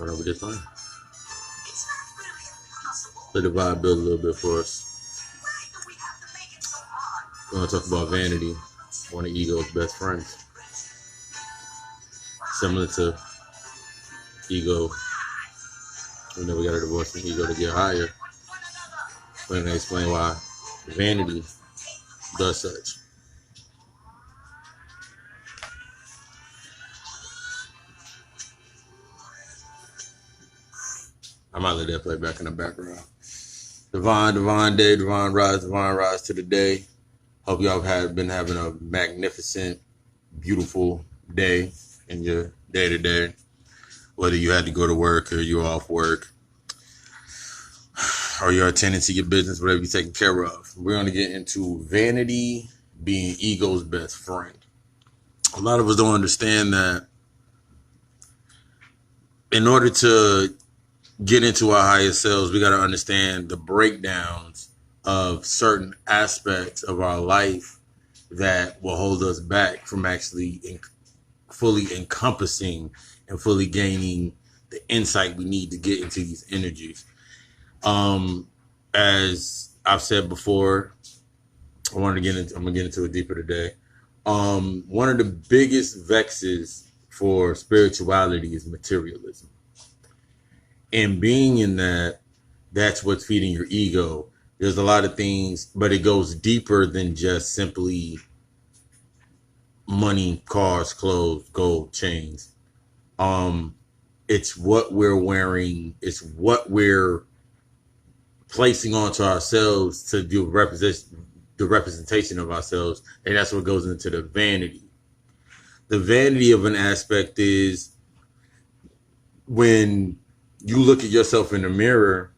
Run over this one. Let the vibe build a little bit for us. We're going to talk about Vanity, one of Ego's best friends. Similar to Ego, we never got a divorce from Ego to get higher. We're going to explain why Vanity does such. I might let that play back in the background. Divine day, divine rise to the day. Hope y'all have been having a magnificent, beautiful day in your day to day. Whether you had to go to work or you're off work or you're attending to your business, whatever you're taking care of. We're going to get into Vanity being Ego's best friend. A lot of us don't understand that in order to get into our higher selves, we got to understand the breakdowns of certain aspects of our life that will hold us back from actually fully encompassing and fully gaining the insight we need to get into these energies. As I've said before, I'm gonna get into it deeper today. One of the biggest vexes for spirituality is materialism. And being in that, that's what's feeding your ego. There's a lot of things, but it goes deeper than just simply money, cars, clothes, gold, chains. It's what we're wearing. It's what we're placing onto ourselves to do the representation of ourselves. And that's what goes into the vanity. The vanity of an aspect is when you look at yourself in the mirror.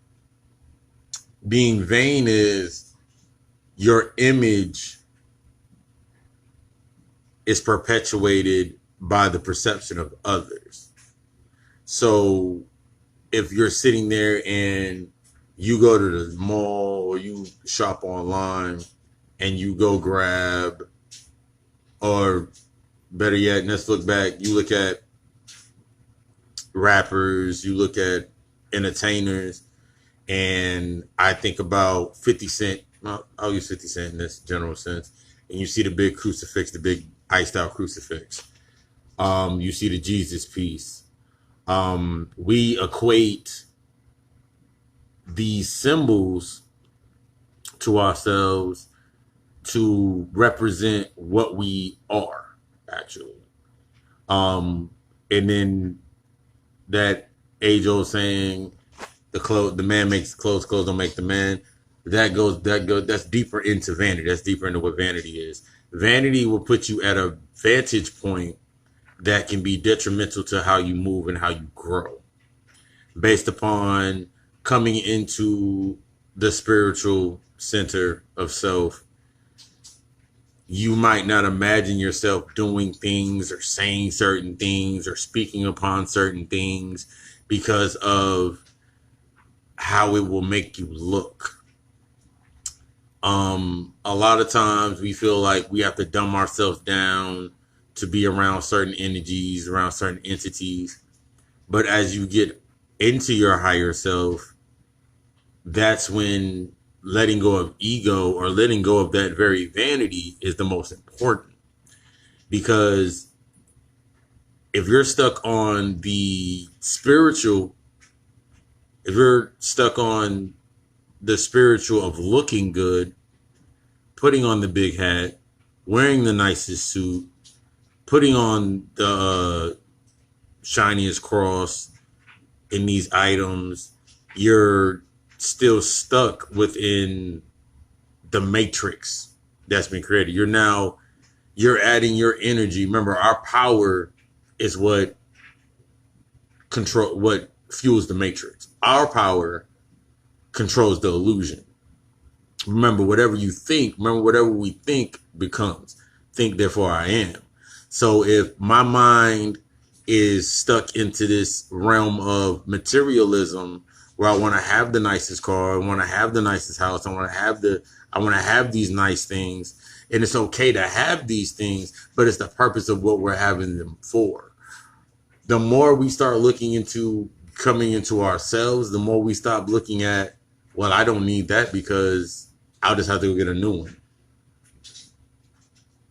Being vain is your image is perpetuated by the perception of others. So if you're sitting there and you go to the mall or you shop online and you go grab, or better yet, let's look back, you look at rappers, you look at entertainers, and I think about 50 Cent. Well, I'll use 50 Cent in this general sense. And you see the big crucifix, the big iced out crucifix. You see the Jesus piece. We equate these symbols to ourselves to represent what we are, actually. And then that age-old saying, the man makes clothes don't make the man. That's deeper into vanity. That's deeper into what vanity is. Vanity will put you at a vantage point that can be detrimental to how you move and how you grow, based upon coming into the spiritual center of self. You might not imagine yourself doing things or saying certain things or speaking upon certain things because of how it will make you look. A lot of times we feel like we have to dumb ourselves down to be around certain energies, around certain entities. But as you get into your higher self, that's when letting go of ego or letting go of that very vanity is the most important. Because if you're stuck on the spiritual, if you're stuck on the spiritual of looking good, putting on the big hat, wearing the nicest suit, putting on the shiniest cross in these items, you're still stuck within the matrix that's been created. You're adding your energy. Remember, our power is what fuels the matrix. Our power controls the illusion. Remember, whatever we think becomes. Think, therefore I am. So if my mind is stuck into this realm of materialism where I want to have the nicest car, I want to have the nicest house, I want to have these nice things, and it's okay to have these things, but it's the purpose of what we're having them for. The more we start looking into coming into ourselves, the more we stop looking at, well, I don't need that because I'll just have to go get a new one.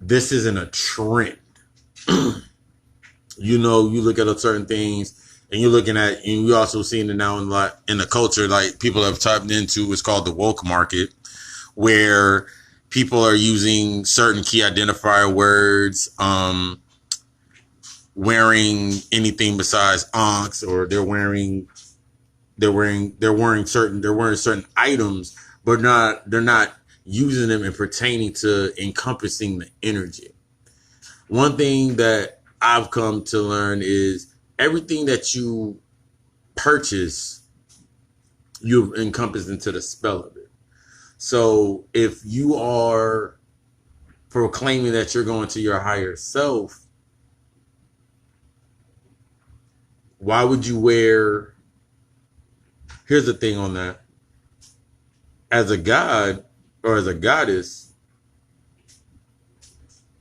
This isn't a trend. You know, you look at certain things and you're looking at, and you also seeing it now in the culture, like people have tapped into, it's called the woke market, where people are using certain key identifier words, wearing anything besides onks, or they're wearing certain items, but they're not using them and pertaining to encompassing the energy. One thing that I've come to learn is everything that you purchase, you've encompassed into the spell of it. So if you are proclaiming that you're going to your higher self, why would you wear? Here's the thing on that. As a god or as a goddess,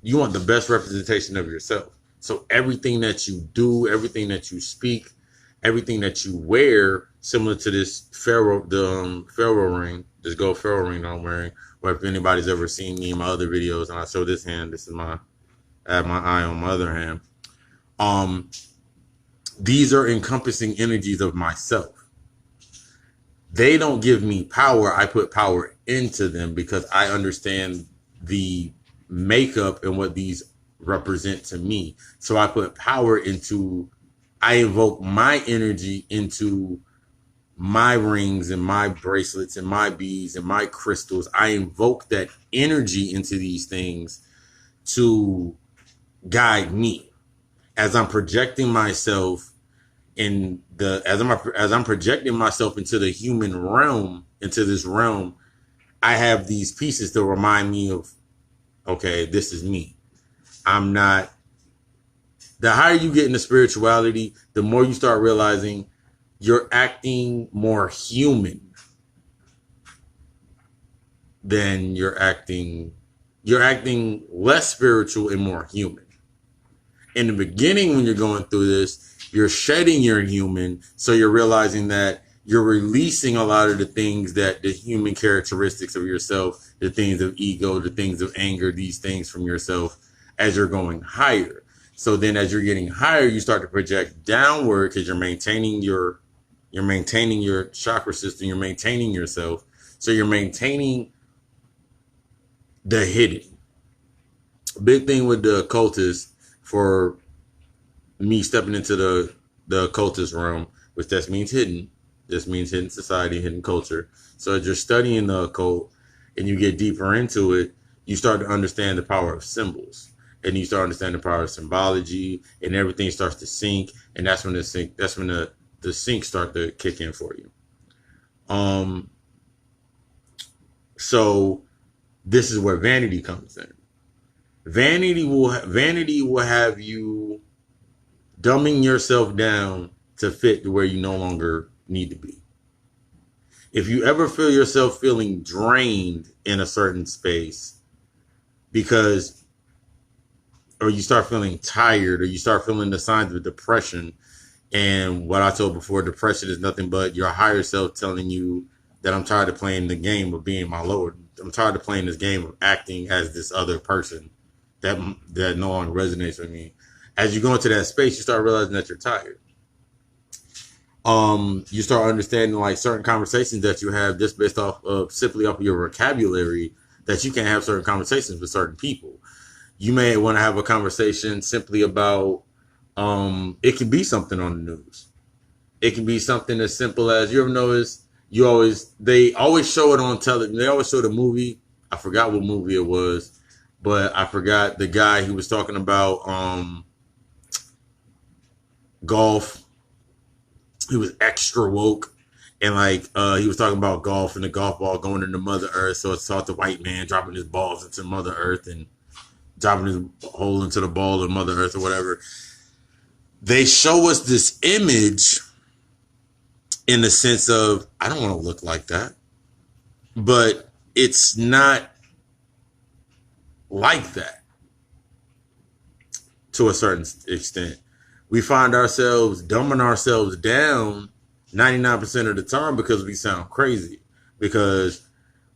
you want the best representation of yourself. So everything that you do, everything that you speak, everything that you wear, similar to this pharaoh, pharaoh ring, this gold pharaoh ring that I'm wearing. Or if anybody's ever seen me in my other videos, and I show this hand, this is I have my eye on my other hand. These are encompassing energies of myself. They don't give me power. I put power into them because I understand the makeup and what these represent to me. So I put power into, I invoke my energy into my rings and my bracelets and my beads and my crystals. I invoke that energy into these things to guide me as I'm projecting myself as I'm projecting myself into the human realm, into this realm. I have these pieces to remind me of, okay, this is me. I'm not. The higher you get into spirituality, the more you start realizing you're acting more human than you're acting less spiritual and more human. In the beginning, when you're going through this, you're shedding your human. So you're realizing that you're releasing a lot of the things that the human characteristics of yourself, the things of ego, the things of anger, these things from yourself as you're going higher. So then as you're getting higher, you start to project downward because you're maintaining your chakra system. You're maintaining yourself. So you're maintaining the hidden. Big thing with the occultist for me stepping into the occultist realm, which that means hidden. This means hidden society, hidden culture. So as you're studying the occult and you get deeper into it, you start to understand the power of symbols. And you start to understand the power of symbology, and everything starts to sync. And that's when the sync start to kick in for you. So this is where vanity comes in. Vanity will have you dumbing yourself down to fit to where you no longer need to be. If you ever feel yourself feeling drained in a certain space or you start feeling tired, or you start feeling the signs of depression, and what I told before, depression is nothing but your higher self telling you that I'm tired of playing the game of being my lower. I'm tired of playing this game of acting as this other person that no longer resonates with me. As you go into that space, you start realizing that you're tired. You start understanding like certain conversations that you have just based simply off of your vocabulary, that you can't have certain conversations with certain people. You may want to have a conversation simply about, it can be something on the news. It can be something as simple as, you ever notice, they always show it on television. They always show the movie. I forgot what movie it was, but I forgot the guy who was talking about, golf. He was extra woke, and he was talking about golf and the golf ball going into Mother Earth. So it's taught the white man dropping his balls into Mother Earth and dropping his hole into the ball of Mother Earth or whatever. They show us this image in the sense of, I don't want to look like that, but it's not like that to a certain extent. We find ourselves dumbing ourselves down 99% of the time because we sound crazy, because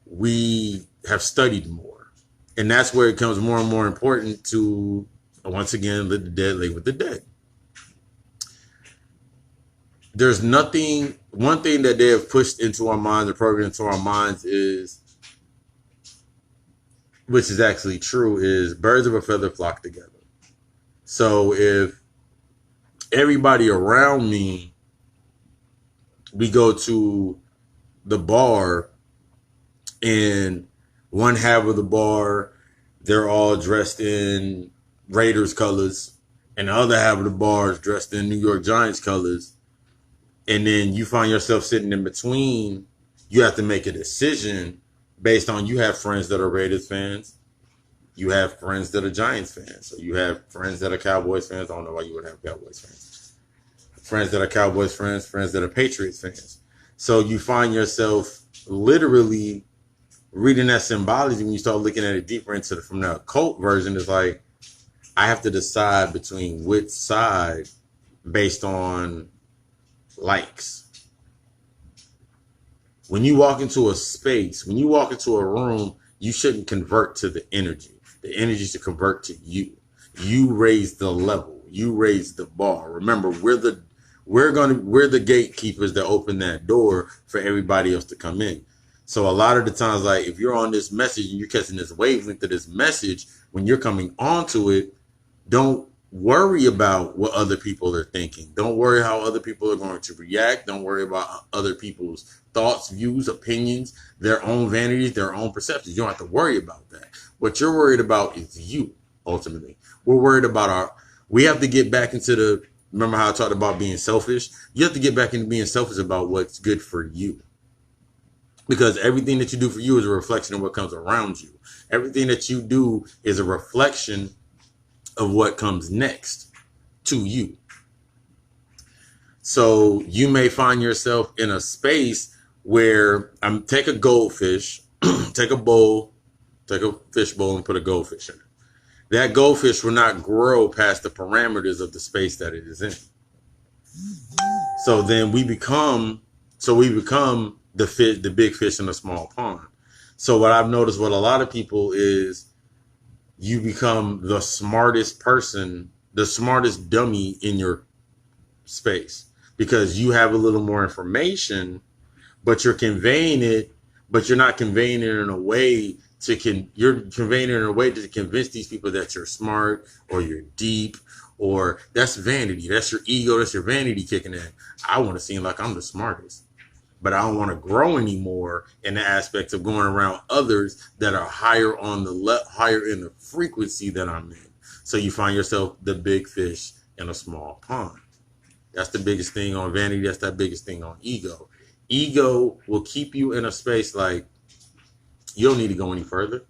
we have studied more. And that's where it becomes more and more important to, once again, let the dead lay with the dead. There's nothing, one thing that they have pushed into our minds, or programmed into our minds is, which is actually true, is birds of a feather flock together. So if everybody around me, we go to the bar, and one half of the bar, they're all dressed in Raiders colors, and the other half of the bar is dressed in New York Giants colors, and then you find yourself sitting in between, you have to make a decision based on, you have friends that are Raiders fans, you have friends that are Giants fans, so you have friends that are Cowboys fans. I don't know why you would have Cowboys fans. Friends that are Cowboys fans, friends that are Patriots fans. So you find yourself literally reading that symbology when you start looking at it deeper into from the occult version. Is like, I have to decide between which side based on likes. When you walk into a space, when you walk into a room, you shouldn't convert to the energy. The energy should convert to you. You raise the level. You raise the bar. Remember, we're the gatekeepers that open that door for everybody else to come in. So a lot of the times, like, if you're on this message and you're catching this wavelength of this message, when you're coming onto it, don't worry about what other people are thinking. Don't worry how other people are going to react. Don't worry about other people's thoughts, views, opinions, their own vanities, their own perceptions. You don't have to worry about that. What you're worried about is you, ultimately. We're worried about we have to get back into remember how I talked about being selfish? You have to get back into being selfish about what's good for you. Because everything that you do for you is a reflection of what comes around you. Everything that you do is a reflection of what comes next to you. So you may find yourself in a space where take a goldfish, take a fish bowl and put a goldfish in it. That goldfish will not grow past the parameters of the space that it is in. So then we become the big fish in a small pond. So what I've noticed with a lot of people is you become the smartest person, the smartest dummy in your space, because you have a little more information, but you're conveying it, but you're not conveying it in a way you're conveying it in a way to convince these people that you're smart or you're deep, or that's vanity. That's your ego. That's your vanity kicking in. I want to seem like I'm the smartest, but I don't want to grow anymore in the aspects of going around others that are higher higher in the frequency that I'm in. So you find yourself the big fish in a small pond. That's the biggest thing on vanity. That's the biggest thing on ego. Ego will keep you in a space like, you don't need to go any further.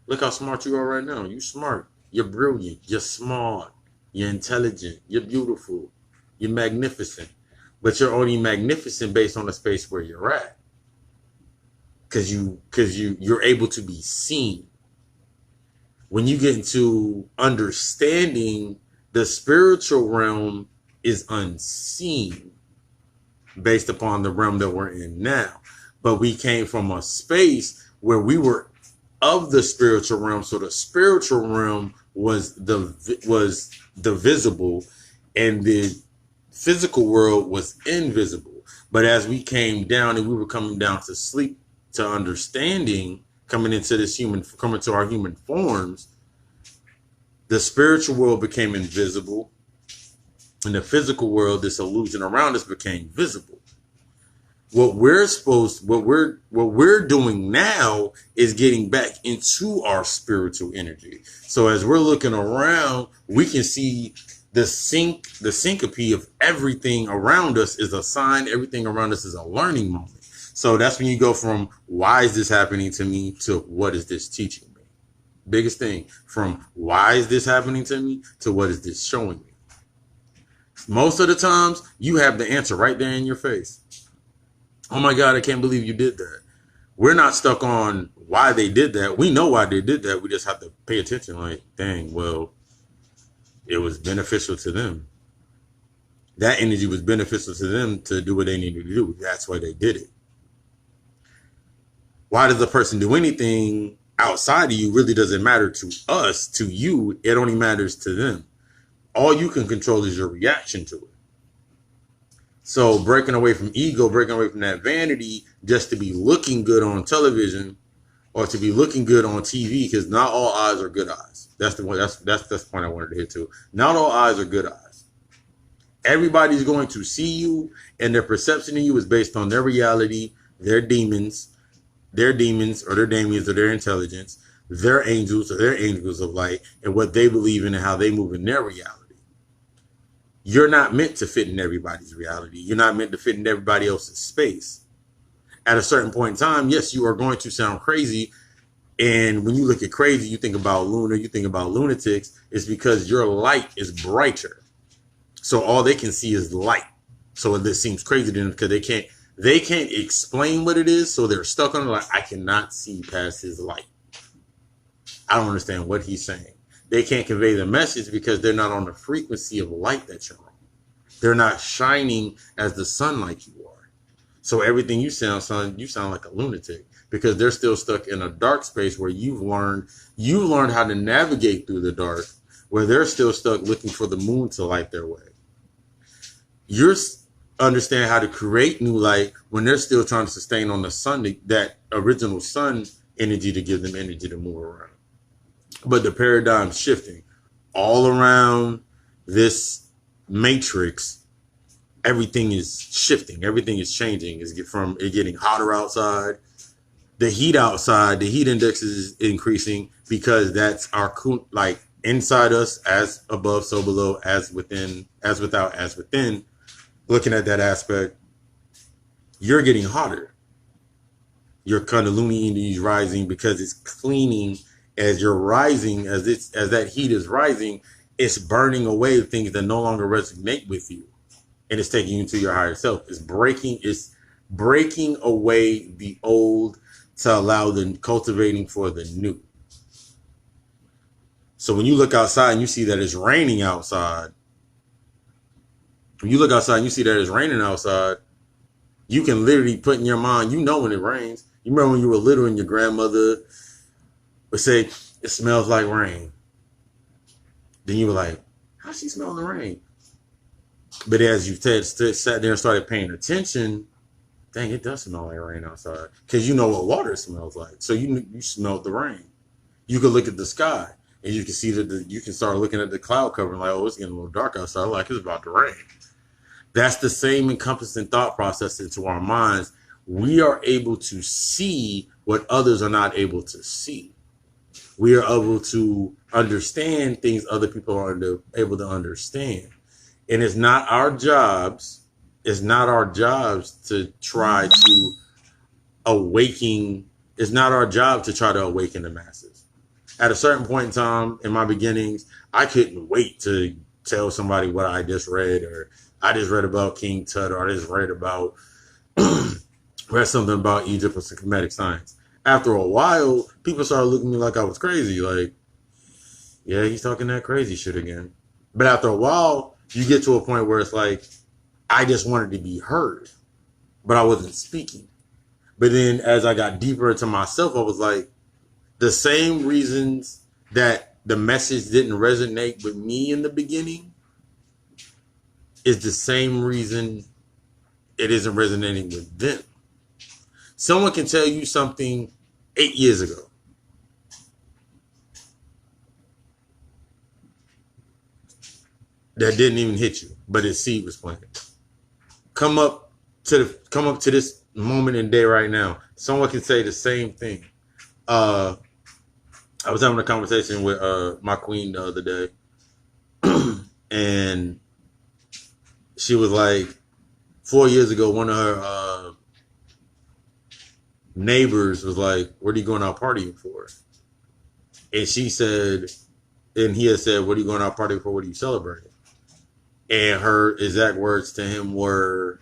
Look how smart you are right now. You're smart. You're brilliant. You're smart. You're intelligent. You're beautiful. You're magnificent. But you're only magnificent based on the space where you're at. Because you're able to be seen. When you get into understanding, the spiritual realm is unseen based upon the realm that we're in now. But we came from a space where we were of the spiritual realm. So the spiritual realm was the visible, and the physical world was invisible. But as we came down and we were coming down to sleep, to understanding, coming to our human forms, the spiritual world became invisible, and the physical world, this illusion around us, became visible. What we're doing now is getting back into our spiritual energy. So as we're looking around, we can see the syncope of everything around us is a sign. Everything around us is a learning moment. So that's when you go from, why is this happening to me, to what is this teaching me? Biggest thing, from why is this happening to me to what is this showing me? Most of the times you have the answer right there in your face. Oh my God, I can't believe you did that. We're not stuck on why they did that. We know why they did that. We just have to pay attention. Like, dang, well, it was beneficial to them. That energy was beneficial to them to do what they needed to do. That's why they did it. Why does a person do anything outside of you really doesn't matter to us, to you. It only matters to them. All you can control is your reaction to it. So breaking away from ego, breaking away from that vanity just to be looking good on television or to be looking good on TV, because not all eyes are good eyes. That's the one. That's the point I wanted to hit too. Not all eyes are good eyes. Everybody's going to see you, and their perception of you is based on their reality, their demons or their Damians or their intelligence, their angels or their angels of light, and what they believe in and how they move in their reality. You're not meant to fit in everybody's reality. You're not meant to fit in everybody else's space. At a certain point in time, yes, you are going to sound crazy. And when you look at crazy, you think about lunar, you think about lunatics. It's because your light is brighter. So all they can see is light. So this seems crazy to them because they can't explain what it is. So they're stuck on it. Like, I cannot see past his light. I don't understand what he's saying. They can't convey the message because they're not on the frequency of light that you're on. They're not shining as the sun like you are. So everything you sound like a lunatic because they're still stuck in a dark space where you've learned how to navigate through the dark, where they're still stuck looking for the moon to light their way. You're understand how to create new light when they're still trying to sustain on the sun, that original sun energy to give them energy to move around. But the paradigm's shifting all around this matrix. Everything is shifting. Everything is changing. It's getting hotter outside. The heat outside, the heat index is increasing because that's our, like, inside us, as above, so below, as within, as without, as within. Looking at that aspect, you're getting hotter. Your Kundalini energy is rising because it's cleaning. As you're rising, as that heat is rising, it's burning away things that no longer resonate with you. And it's taking you into your higher self. It's breaking away the old to allow the cultivating for the new. So when you look outside and you see that it's raining outside, you can literally put in your mind, when it rains. You remember when you were little and your grandmother would say, it smells like rain. Then you were like, how's she smelling the rain? But as you sat there and started paying attention, dang, it does smell like rain outside. Because you know what water smells like. So you smelled the rain. You could look at the sky and you can see that you can start looking at the cloud cover and like, oh, it's getting a little dark outside. Like, it's about to rain. That's the same encompassing thought process into our minds. We are able to see what others are not able to see. We are able to understand things other people are able to understand. And it's not our jobs to try to awaken. It's not our job to try to awaken the masses. At a certain point in time in my beginnings, I couldn't wait to tell somebody what I just read, or I just read about King Tut, or I just read something about Egypt or Semitic science. After a while, people started looking at me like I was crazy. Like, yeah, he's talking that crazy shit again. But after a while, you get to a point where it's like, I just wanted to be heard, but I wasn't speaking. But then as I got deeper into myself, I was like, the same reasons that the message didn't resonate with me in the beginning is the same reason it isn't resonating with them. Someone can tell you something 8 years ago. That didn't even hit you, but its seed was planted. Come up to this moment in day right now. Someone can say the same thing. I was having a conversation with my queen the other day, and she was like, 4 years ago, one of her neighbors was like, "What are you going out partying for?" And she said, and he had said, "What are you going out partying for? What are you celebrating?" And her exact words to him were,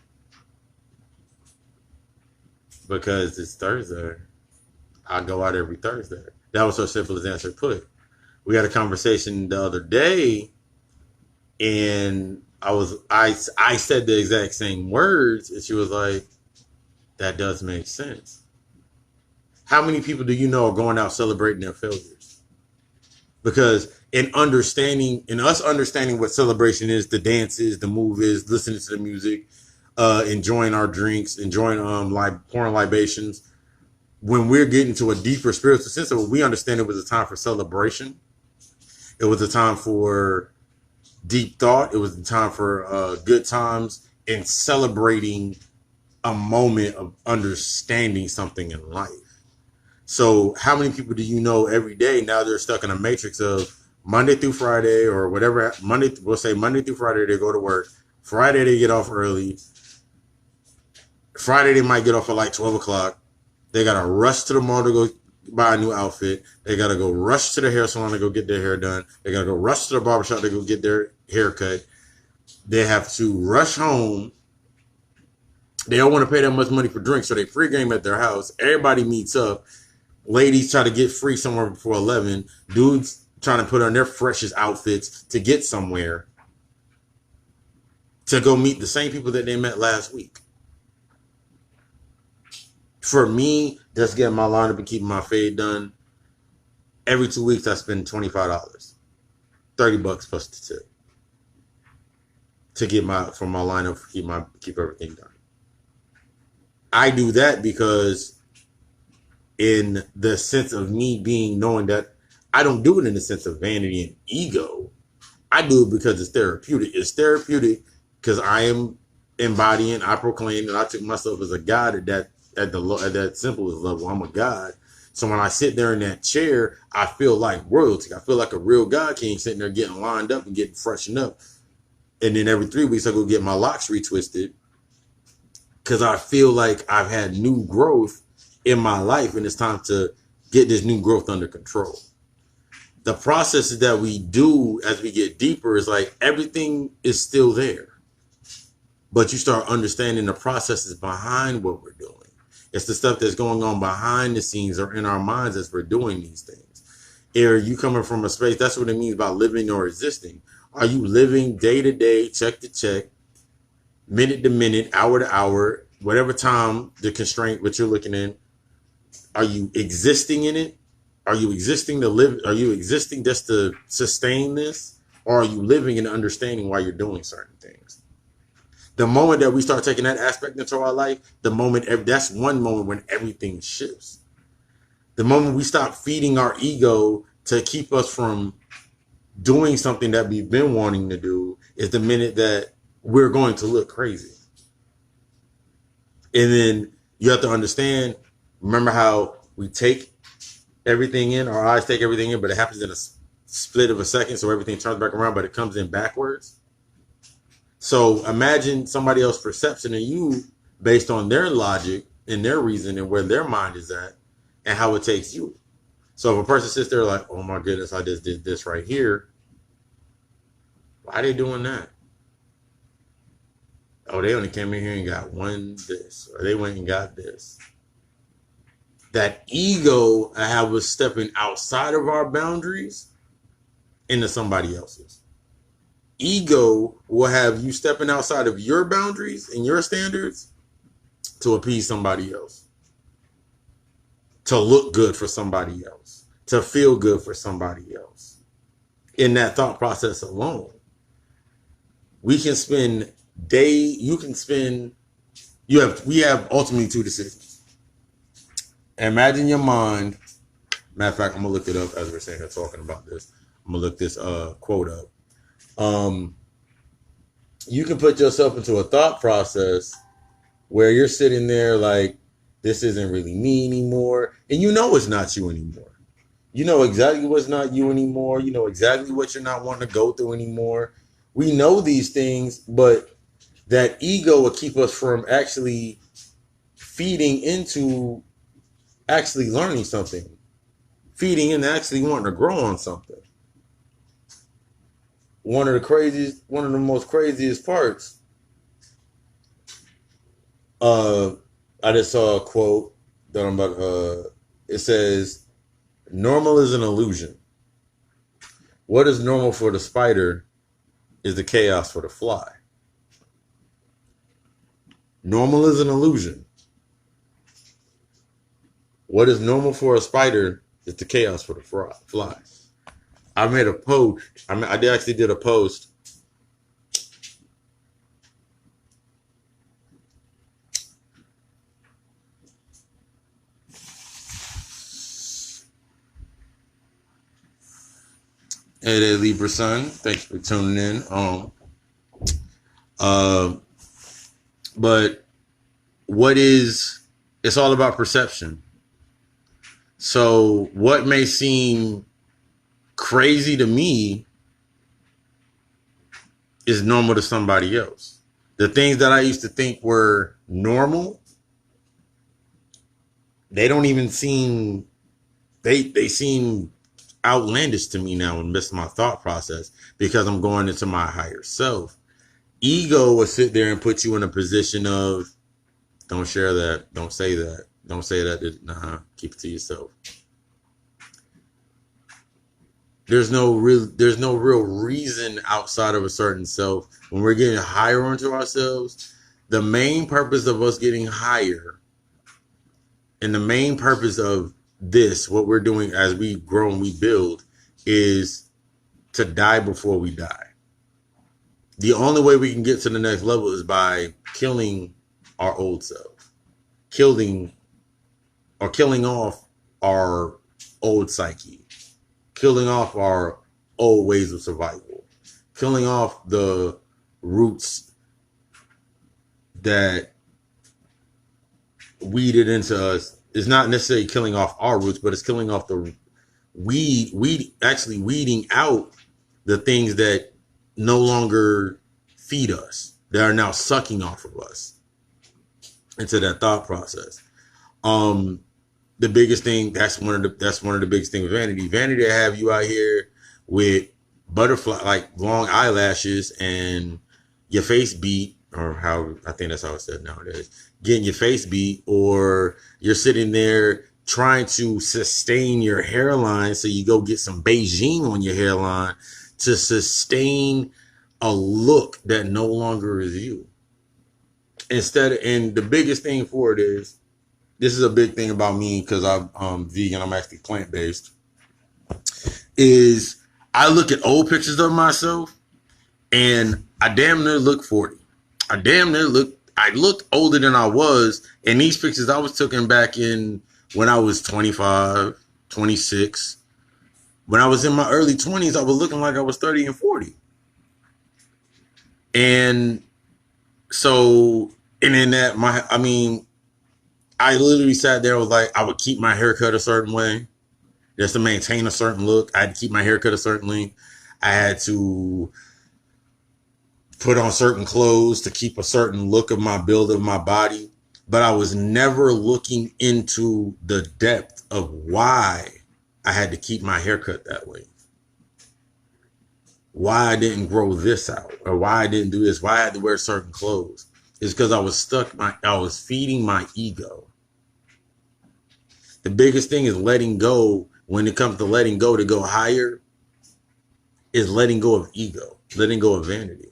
"Because it's Thursday. I go out every Thursday." That was her simplest answer put. We had a conversation the other day, and I said the exact same words, and she was like, "That does make sense." How many people do you know are going out celebrating their failures? Because in us understanding what celebration is, the dance is, the move is, listening to the music, enjoying our drinks, enjoying pouring libations. When we're getting to a deeper spiritual sense of it, we understand it was a time for celebration. It was a time for deep thought. It was a time for good times and celebrating a moment of understanding something in life. So how many people do you know every day now they're stuck in a matrix of Monday through Friday or whatever, we'll say Monday through Friday, they go to work. Friday, they get off early. Friday, they might get off at like 12 o'clock. They got to rush to the mall to go buy a new outfit. They got to go rush to the hair salon to go get their hair done. They got to go rush to the barbershop to go get their hair cut. They have to rush home. They don't want to pay that much money for drinks, so they pregame at their house. Everybody meets up. Ladies try to get free somewhere before 11. Dudes trying to put on their freshest outfits to get somewhere to go meet the same people that they met last week. For me, just getting my lineup and keeping my fade done, every 2 weeks I spend $25, $30 plus the tip to get my lineup, keep everything done. I do that because in the sense of me knowing that I don't do it in the sense of vanity and ego. I do it because it's therapeutic. It's therapeutic because I am embodying, I proclaim that I took myself as a God at that simplest level. I'm a God. So when I sit there in that chair, I feel like royalty. I feel like a real God king sitting there getting lined up and getting freshened up. And then every 3 weeks I go get my locks retwisted because I feel like I've had new growth in my life and it's time to get this new growth under control. The processes that we do as we get deeper is like everything is still there, but you start understanding the processes behind what we're doing. It's the stuff that's going on behind the scenes or in our minds as we're doing these things. Are you coming from a space? That's what it means by living or existing. Are you living day to day, check to check, minute to minute, hour to hour, whatever time the constraint what you're looking in? Are you existing in it? Are you existing to live? Are you existing just to sustain this? Or are you living and understanding why you're doing certain things? The moment that we start taking that aspect into our life, that's one moment when everything shifts. The moment we stop feeding our ego to keep us from doing something that we've been wanting to do is the minute that we're going to look crazy. And then you have to understand, remember how we take everything in, our eyes take everything in, but it happens in a split of a second, so everything turns back around, but it comes in backwards. So imagine somebody else's perception of you based on their logic and their reason and where their mind is at and how it takes you. So if a person sits there like, oh my goodness, I just did this right here. Why are they doing that? Oh, they only came in here and got one this, or they went and got this. That ego I have was stepping outside of our boundaries into somebody else's. Ego will have you stepping outside of your boundaries and your standards to appease somebody else, to look good for somebody else, to feel good for somebody else. In that thought process alone, we have ultimately two decisions. Imagine your mind. Matter of fact, I'm gonna look it up as we're saying here talking about this. I'm gonna look this quote up. You can put yourself into a thought process where you're sitting there like, this isn't really me anymore. And you know it's not you anymore. You know exactly what's not you anymore. You know exactly what you're not wanting to go through anymore. We know these things, but that ego will keep us from actually feeding into actually learning something, feeding into actually wanting to grow on something. One of the most craziest parts. I just saw a quote that I'm about. It says, "Normal is an illusion. What is normal for the spider is the chaos for the fly. Normal is an illusion. What is normal for a spider is the chaos for the fly. I made a post. I actually did a post. Hey there, Libra Sun. Thanks for tuning in. But it's all about perception. So what may seem crazy to me is normal to somebody else. The things that I used to think were normal, they don't even seem, they seem outlandish to me now and miss my thought process because I'm going into my higher self. Ego will sit there and put you in a position of, don't share that, don't say that, don't say that, nah, keep it to yourself. There's no real reason outside of a certain self. When we're getting higher onto ourselves, the main purpose of us getting higher and the main purpose of this, what we're doing as we grow and we build, is to die before we die. The only way we can get to the next level is by killing our old self, killing off our old psyche, killing off our old ways of survival, killing off the roots that weeded into us. It's not necessarily killing off our roots, but it's killing off the weeding out the things that no longer feed us, that are now sucking off of us into that thought process. The biggest thing, that's one of the biggest things with vanity. Vanity to have you out here with butterfly, like long eyelashes and your face beat, or how, I think that's how it's said nowadays, getting your face beat, or you're sitting there trying to sustain your hairline. So you go get some Beijing on your hairline to sustain a look that no longer is you. And the biggest thing for it is, this is a big thing about me because I'm vegan, I'm actually plant-based, is I look at old pictures of myself and I damn near look 40. I looked older than I was. And these pictures I was taken back in when I was 25, 26. When I was in my early 20s, I was looking like I was 30 and 40. And so, and in that, I literally sat there, was like, I would keep my haircut a certain way just to maintain a certain look. I had to keep my haircut a certain length. I had to put on certain clothes to keep a certain look of my build of my body. But I was never looking into the depth of why I had to keep my haircut that way. Why I didn't grow this out, or why I didn't do this, why I had to wear certain clothes. It's because I was feeding my ego. The biggest thing is letting go. When it comes to letting go to go higher, is letting go of ego, letting go of vanity.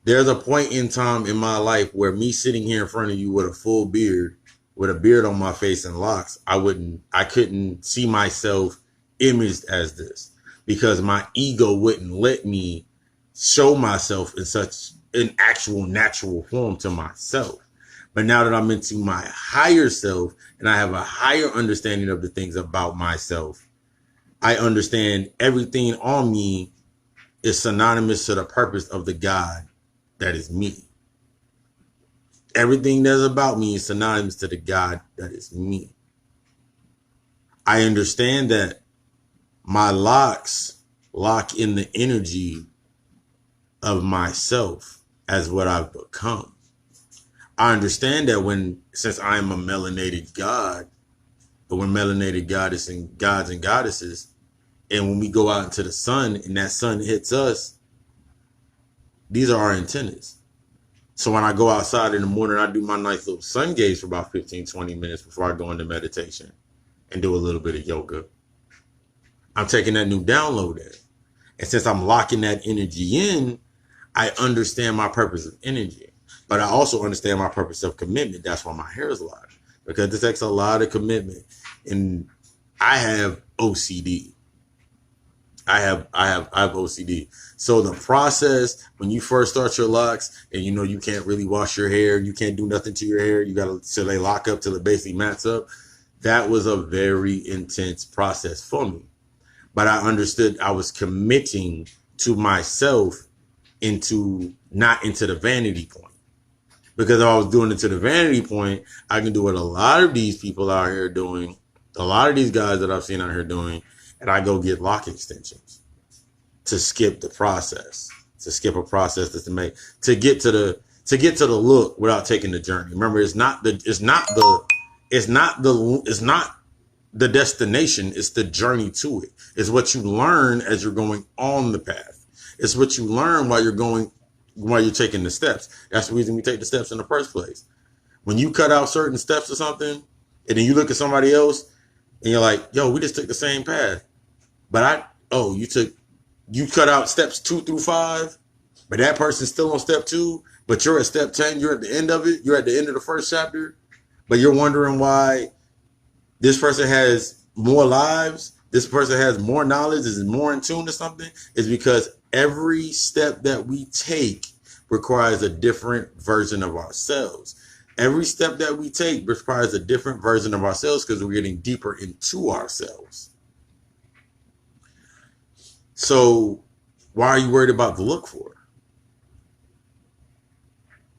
There's a point in time in my life where me sitting here in front of you with a full beard, with a beard on my face and locks, I couldn't see myself imaged as this, because my ego wouldn't let me show myself in such an actual natural form to myself. But now that I'm into my higher self and I have a higher understanding of the things about myself, I understand everything on me is synonymous to the purpose of the God that is me. Everything that's about me is synonymous to the God that is me. I understand that my locks lock in the energy of myself as what I've become. I understand that since I am a melanated God, but we're melanated gods and goddesses, and when we go out into the sun and that sun hits us, these are our antennas. So when I go outside in the morning, I do my nice little sun gaze for about 15, 20 minutes before I go into meditation and do a little bit of yoga. I'm taking that new download in. And since I'm locking that energy in, I understand my purpose of energy. But I also understand my purpose of commitment. That's why my hair is live. Because this takes a lot of commitment. And I have OCD. I have OCD. So the process when you first start your locks and you can't really wash your hair, you can't do nothing to your hair, you gotta till they lock up till it basically mats up. That was a very intense process for me. But I understood I was committing to myself not into the vanity point. Because if I was doing it to the vanity point, I can do what a lot of these people out here doing, a lot of these guys that I've seen out here doing, and I go get lock extensions to skip the process, to skip a process to get to the look without taking the journey. Remember, it's not the destination, it's the journey to it. It's what you learn as you're going on the path. It's what you learn while you're taking the steps. That's the reason we take the steps in the first place. When you cut out certain steps or something, and then you look at somebody else and you're like, yo, we just took the same path. But you cut out steps 2 through 5, but that person's still on step 2, but you're at step 10, you're at the end of it, you're at the end of the first chapter, but you're wondering why this person has more lives, this person has more knowledge, is more in tune to something. Is because every step that we take requires a different version of ourselves. Every step that we take requires a different version of ourselves because we're getting deeper into ourselves. So why are you worried about the look for?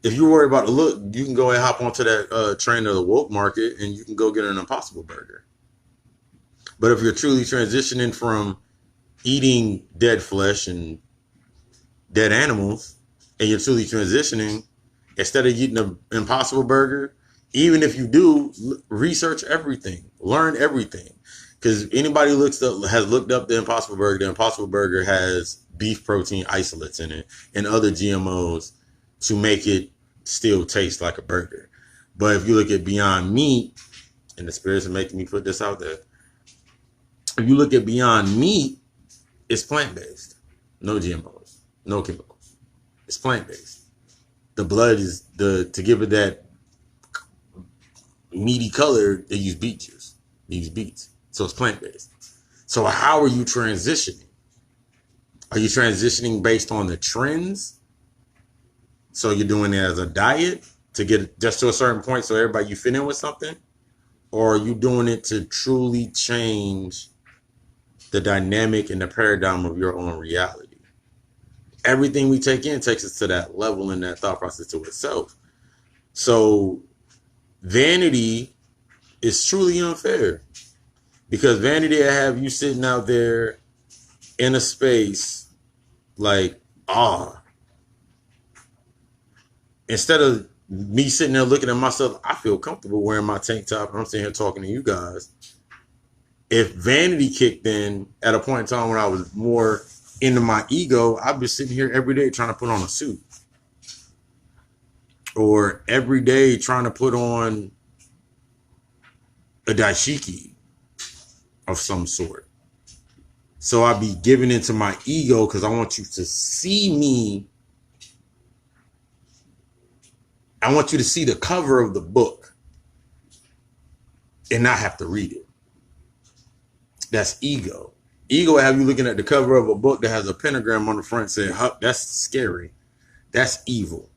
If you're worried about the look, you can go and hop onto that train of the woke market and you can go get an Impossible Burger. But if you're truly transitioning from eating dead flesh and dead animals, and you're truly transitioning, instead of eating an Impossible Burger, even if you do, research everything, learn everything. Because anybody has looked up the Impossible Burger has beef protein isolates in it and other GMOs to make it still taste like a burger. But if you look at Beyond Meat, and the spirits are making me put this out there, if you look at Beyond Meat, it's plant-based. No GMOs, no chemicals. It's plant-based. The blood is to give it that meaty color, they use beet juice. They use beets. So it's plant-based. So how are you transitioning? Are you transitioning based on the trends? So you're doing it as a diet to get just to a certain point so everybody you fit in with something? Or are you doing it to truly change the dynamic and the paradigm of your own reality? Everything we take in takes us to that level and that thought process to itself. So vanity is truly unfair. Because vanity will have you sitting out there in a space like, instead of me sitting there looking at myself, I feel comfortable wearing my tank top and I'm sitting here talking to you guys. If vanity kicked in at a point in time when I was more into my ego, I'd be sitting here every day trying to put on a suit. Or every day trying to put on a dashiki of some sort. So I'd be giving into my ego because I want you to see me. I want you to see the cover of the book and not have to read it. That's ego. Ego will have you looking at the cover of a book that has a pentagram on the front saying, huh, that's scary. That's evil.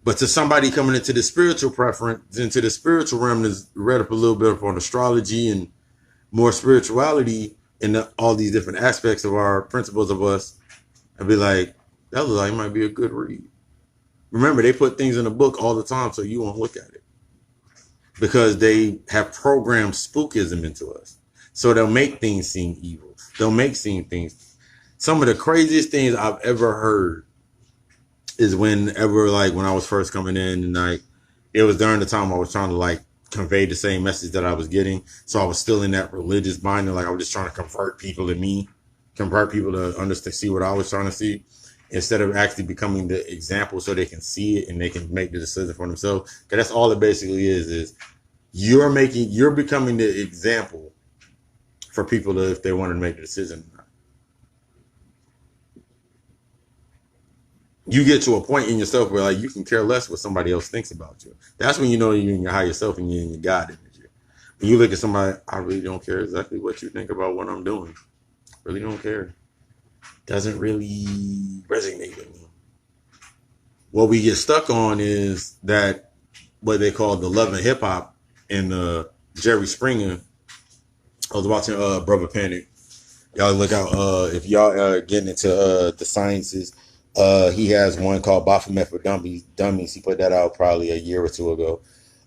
But to somebody coming into the spiritual preference, into the spiritual realm, that's read up a little bit on astrology and more spirituality and all these different aspects of our principles of us, I'd be like, that looks like it might be a good read. Remember, they put things in a book all the time so you won't look at it. Because they have programmed spookism into us. So they'll make things seem evil. They'll make things. Some of the craziest things I've ever heard is when I was first coming in and it was during the time I was trying to convey the same message that I was getting. So I was still in that religious bind. I was just trying to convert people to understand, see what I was trying to see, instead of actually becoming the example so they can see it and they can make the decision for themselves. Because that's all it basically is you're becoming the example for people if they want to make the decision or not. you get to a point in yourself where like you can care less what somebody else thinks about you. That's when you know you're in your higher self and you're in your God energy. When you look at somebody, I really don't care exactly what you think about what I'm doing. Really don't care. Doesn't really resonate with me. What we get stuck on is that what they call the love and hip hop and Jerry Springer. I was watching Brother Panic. Y'all look out if y'all getting into the sciences. He has one called Baphomet for Dummies. He put that out probably a year or two ago.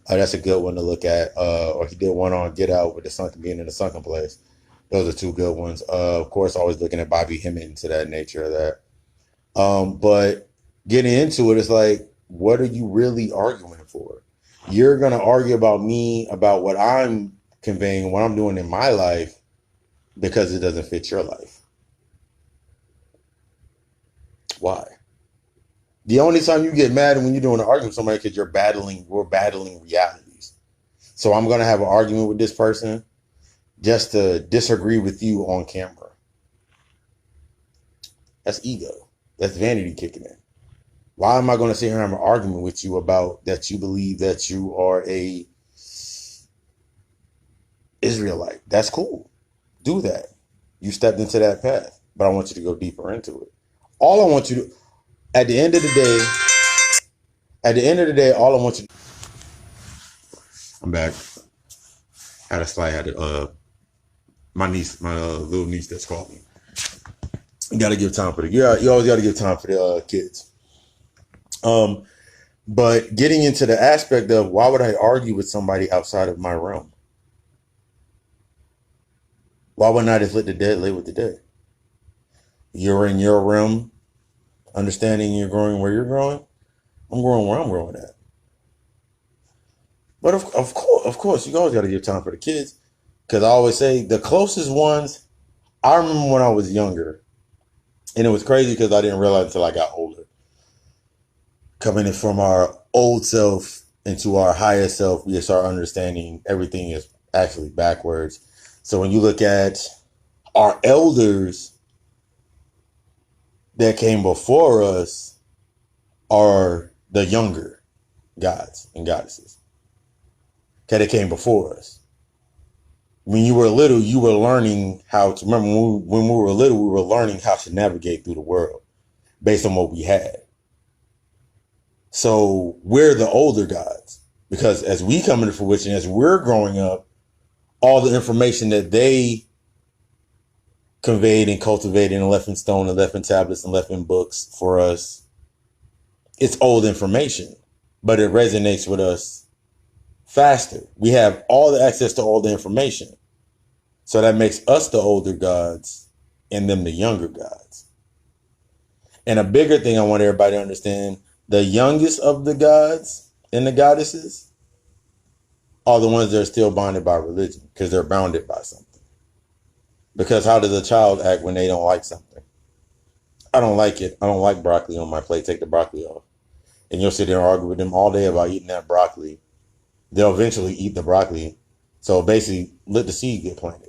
That's a good one to look at. Or he did one on Get Out with the sunken being in the sunken place. Those are two good ones. Of course, always looking at Bobby Hemmett to that nature of that. But getting into it, it's like, what are you really arguing for? You're gonna argue about me, about what I'm conveying, what I'm doing in my life, because it doesn't fit your life. Why? The only time you get mad when you're doing an argument with somebody because we're battling realities. So I'm gonna have an argument with this person just to disagree with you on camera. That's ego. That's vanity kicking in. Why am I going to sit here and have an argument with you about that you believe that you are a Israelite? That's cool. Do that. You stepped into that path, but I want you to go deeper into it. All I want you to, at the end of the day, all I want you to, I'm back. My niece, my little niece that's called me. You got to give time for you always got to give time for the kids. But getting into the aspect of why would I argue with somebody outside of my realm? Why wouldn't I just let the dead lay with the dead? You're in your realm, understanding you're growing where you're growing. I'm growing where I'm growing at. But of course, you always got to give time for the kids. Because I always say the closest ones, I remember when I was younger. And it was crazy because I didn't realize until I got older. Coming in from our old self into our higher self, we start understanding everything is actually backwards. So when you look at our elders that came before us are the younger gods and goddesses. Okay, they came before us. When you were little, you were learning how to, remember when we were little, we were learning how to navigate through the world based on what we had. So we're the older gods because as we come into fruition, as we're growing up, all the information that they conveyed and cultivated and left in stone and left in tablets and left in books for us, it's old information, but it resonates with us faster. We have all the access to all the information. So that makes us the older gods and them the younger gods. And a bigger thing I want everybody to understand, the youngest of the gods and the goddesses are the ones that are still bonded by religion because they're bounded by something. Because how does a child act when they don't like something? I don't like it. I don't like broccoli on my plate. Take the broccoli off. And you'll sit there and argue with them all day about eating that broccoli. They'll eventually eat the broccoli. So basically, let the seed get planted.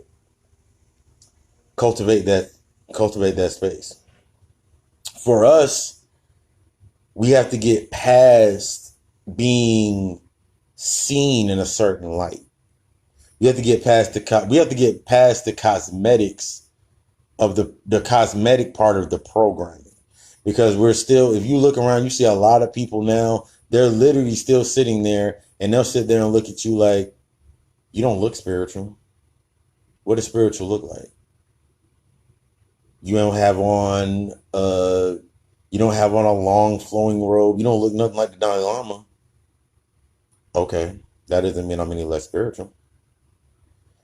Cultivate that space. For us, we have to get past being seen in a certain light. We have to get past the cosmetics of the cosmetic part of the programming. Because we're still, if you look around, you see a lot of people now, they're literally still sitting there and they'll sit there and look at you like, you don't look spiritual. What does spiritual look like? You don't have on a long flowing robe. You don't look nothing like the Dalai Lama. Okay, that doesn't mean I'm any less spiritual.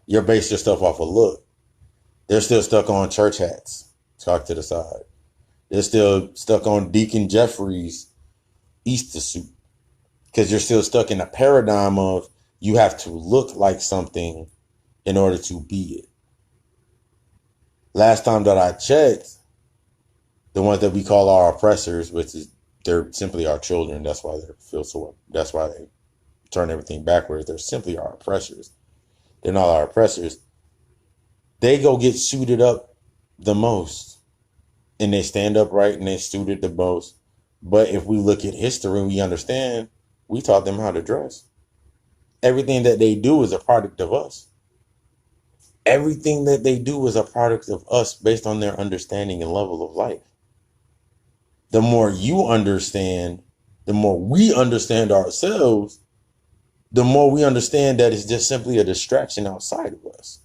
You're based your stuff off a look. They're still stuck on church hats, tucked to the side. They're still stuck on Deacon Jeffrey's Easter suit because you're still stuck in a paradigm of you have to look like something in order to be it. Last time that I checked, the ones that we call our oppressors, which is they're simply our children. That's why that's why they turn everything backwards. They're simply our oppressors. They're not our oppressors. They go get suited up the most. And they stand upright and they suited the most. But if we look at history and we understand, we taught them how to dress. Everything that they do is a product of us. Everything that they do is a product of us based on their understanding and level of life. The more you understand, the more we understand ourselves, the more we understand that it's just simply a distraction outside of us.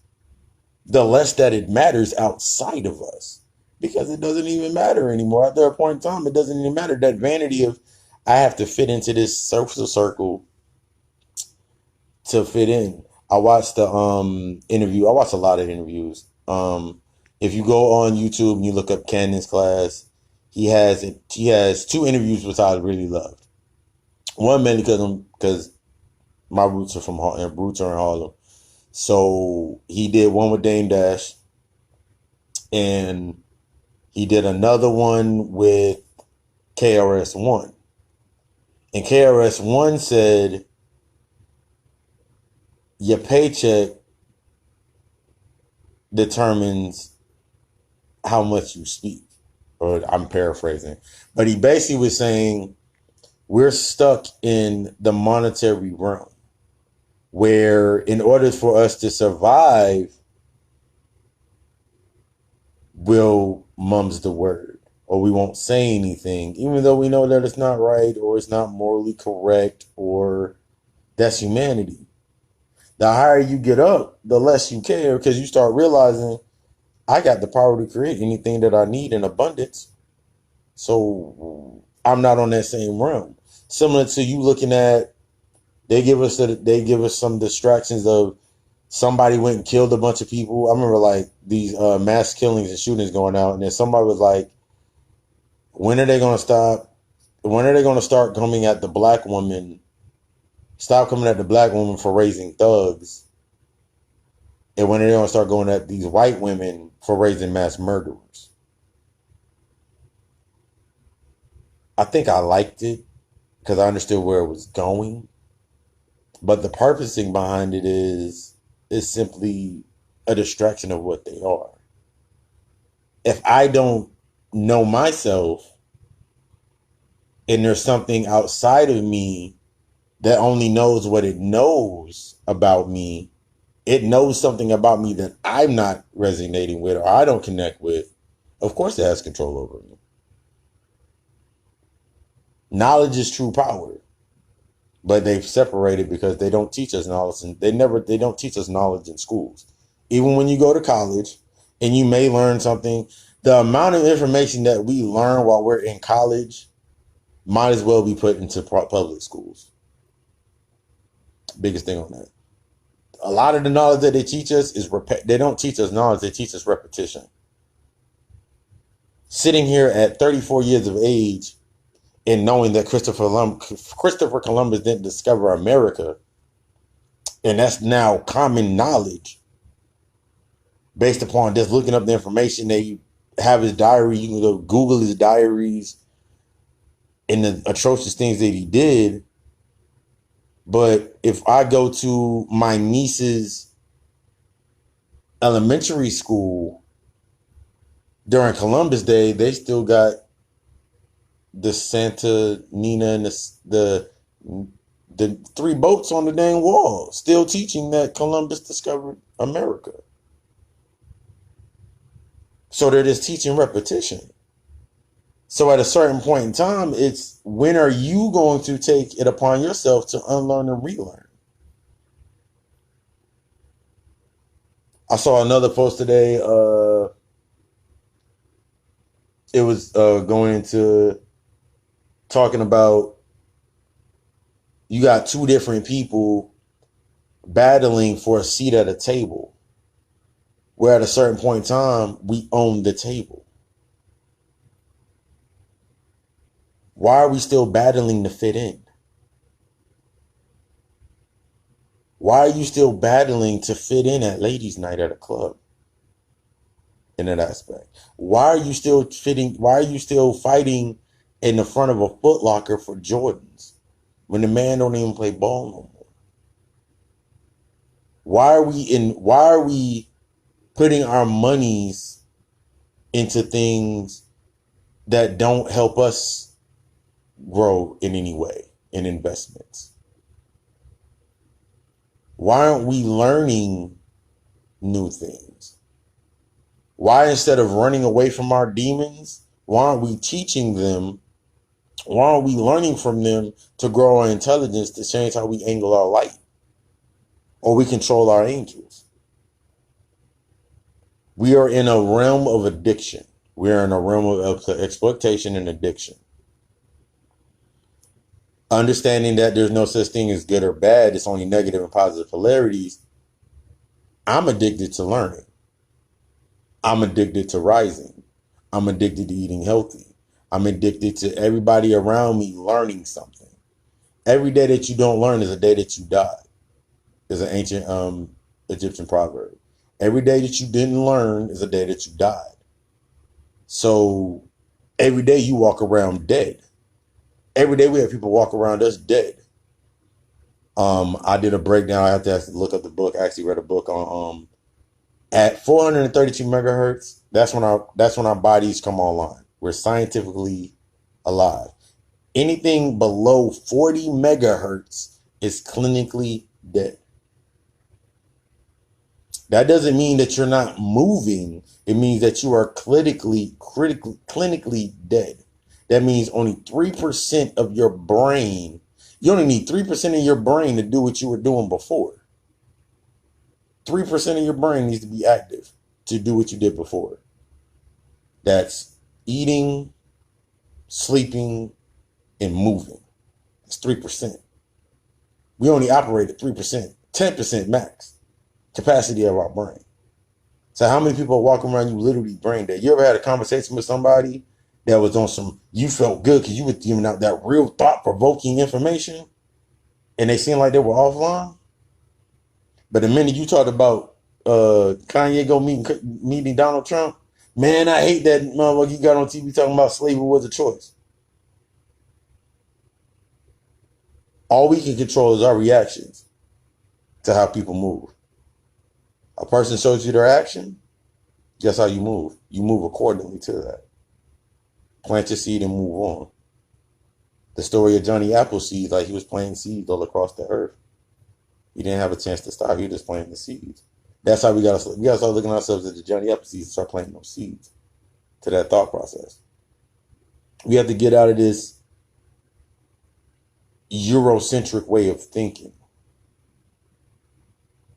The less that it matters outside of us, because it doesn't even matter anymore. At that point in time, it doesn't even matter. That vanity of, I have to fit into this social circle to fit in. I watched the interview. I watched a lot of interviews. If you go on YouTube and you look up Cannon's class, he has two interviews which I really loved. One mainly because my roots are roots are in Harlem. So he did one with Dame Dash, and he did another one with KRS-One. And KRS-One said, your paycheck determines how much you speak. Or I'm paraphrasing. But he basically was saying, we're stuck in the monetary realm, where in order for us to survive, we'll mum's the word, or we won't say anything, even though we know that it's not right, or it's not morally correct, or that's humanity. The higher you get up, the less you care, because you start realizing, I got the power to create anything that I need in abundance. So I'm not on that same realm. Similar to you looking at, they give us some distractions of somebody went and killed a bunch of people. I remember like these mass killings and shootings going out, and then somebody was like, when are they going to stop? When are they going to start coming at the black woman? Stop coming at the black woman for raising thugs. And when are they going to start going at these white women for raising mass murderers? I think I liked it because I understood where it was going. But the purposing behind it is simply a distraction of what they are. If I don't know myself and there's something outside of me that only knows what it knows about me, it knows something about me that I'm not resonating with or I don't connect with, of course it has control over me. Knowledge is true power. But they've separated because they don't teach us knowledge, and they don't teach us knowledge in schools. Even when you go to college and you may learn something, the amount of information that we learn while we're in college might as well be put into public schools. Biggest thing on that. A lot of the knowledge that they teach us is they don't teach us knowledge, they teach us repetition. Sitting here at 34 years of age and knowing that Christopher Columbus didn't discover America, and that's now common knowledge based upon just looking up the information. They have his diary. You can go Google his diaries and the atrocious things that he did. But if I go to my niece's elementary school during Columbus Day, they still got the Santa Nina and the three boats on the dang wall, still teaching that Columbus discovered America. So they're just teaching repetition. So at a certain point in time, it's when are you going to take it upon yourself to unlearn and relearn? I saw another post today. It was going into talking about, you got two different people battling for a seat at a table, where at a certain point in time, we own the table. Why are we still battling to fit in? Why are you still battling to fit in at ladies' night at a club? In that aspect, why are you still fighting in the front of a Foot Locker for Jordans when the man don't even play ball no more? Why are we putting our monies into things that don't help us grow in any way in investments? Why aren't we learning new things? Why, instead of running away from our demons, why aren't we teaching them? Why aren't we learning from them to grow our intelligence to change how we angle our light or we control our angels? We are in a realm of addiction. We are in a realm of exploitation and addiction. Understanding that there's no such thing as good or bad, it's only negative and positive polarities. I'm addicted to learning. I'm addicted to rising. I'm addicted to eating healthy. I'm addicted to everybody around me learning something. Every day that you don't learn is a day that you die. Is an ancient Egyptian proverb. Every day that you didn't learn is a day that you died. So every day you walk around dead. Every day we have people walk around us dead. I did a breakdown. I have to look up the book. I actually read a book on at 432 megahertz. That's when our bodies come online. We're scientifically alive. Anything below 40 megahertz is clinically dead. That doesn't mean that you're not moving. It means that you are clinically dead. That means only 3% of your brain. You only need 3% of your brain to do what you were doing before. 3% of your brain needs to be active to do what you did before. That's eating, sleeping, and moving. That's 3%. We only operate at 3%, 10% max capacity of our brain. So how many people are walking around you literally brain dead? You ever had a conversation with somebody that was on some, you felt good because you were giving out that real thought-provoking information and they seemed like they were offline? But the minute you talked about Kanye meeting Donald Trump, man, I hate that motherfucker you got on TV talking about slavery was a choice. All we can control is our reactions to how people move. A person shows you their action, guess how you move? You move accordingly to that. Plant your seed and move on. The story of Johnny Appleseed, like he was planting seeds all across the earth. He didn't have a chance to stop. He was just planting the seeds. That's how we gotta start looking at ourselves as the Johnny Appleseed and start planting those seeds to that thought process. We have to get out of this Eurocentric way of thinking.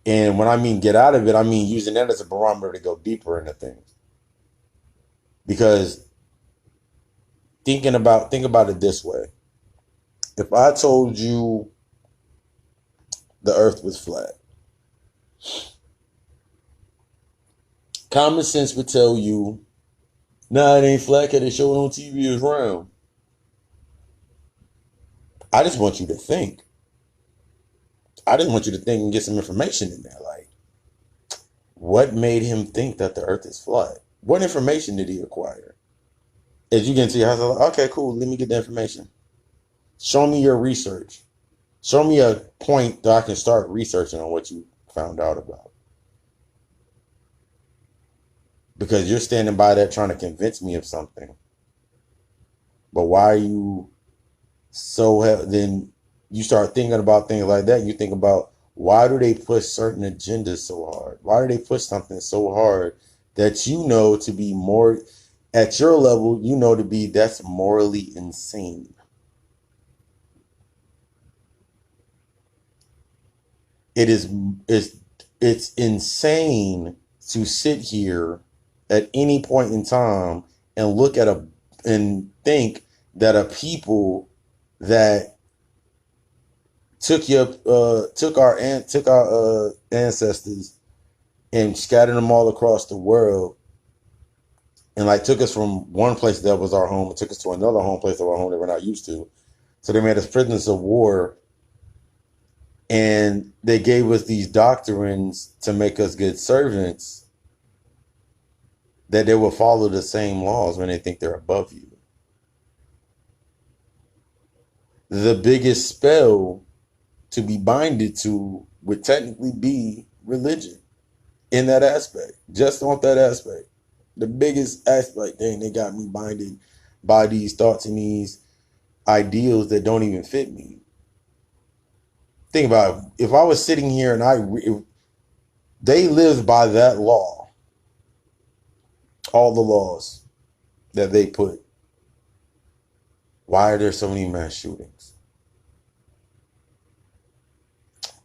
And when I mean get out of it, I mean using that as a barometer to go deeper into things. Because think about it this way. If I told you the earth was flat, common sense would tell you, nah, it ain't flat because they show it on TV as round. I just want you to think. I just want you to think and get some information in there. Like, what made him think that the earth is flat? What information did he acquire? As you get into your house, like, okay, cool, let me get the information. Show me your research. Show me a point that I can start researching on what you found out about. Because you're standing by that trying to convince me of something. But why are you then you start thinking about things like that. You think about, why do they push certain agendas so hard? Why do they push something so hard that you know to be more, at your level, you know to be, that's morally insane? It's insane to sit here at any point in time and look at and think that a people that took our ancestors and scattered them all across the world and like took us from one place that was our home and took us to another home place of our home that we're not used to. So they made us prisoners of war, and they gave us these doctrines to make us good servants, that they will follow the same laws when they think they're above you. The biggest spell to be binded to would technically be religion in that aspect, just on that aspect. The biggest aspect, dang, they got me binded by these thoughts and these ideals that don't even fit me. Think about it. If I was sitting here and if they lived by that law, all the laws that they put, why are there so many mass shootings?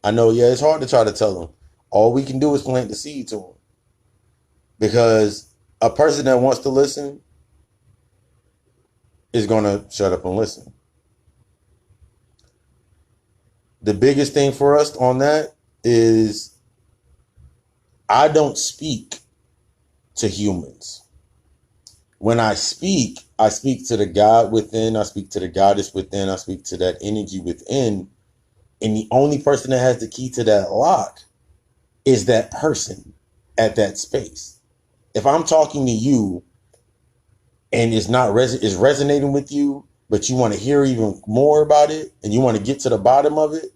I know, yeah, it's hard to try to tell them. All we can do is plant the seed to them. Because a person that wants to listen is going to shut up and listen. The biggest thing for us on that is I don't speak to humans. When I speak to the God within, I speak to the goddess within, I speak to that energy within. And the only person that has the key to that lock is that person at that space. If I'm talking to you and it's not is resonating with you, but you want to hear even more about it and you want to get to the bottom of it,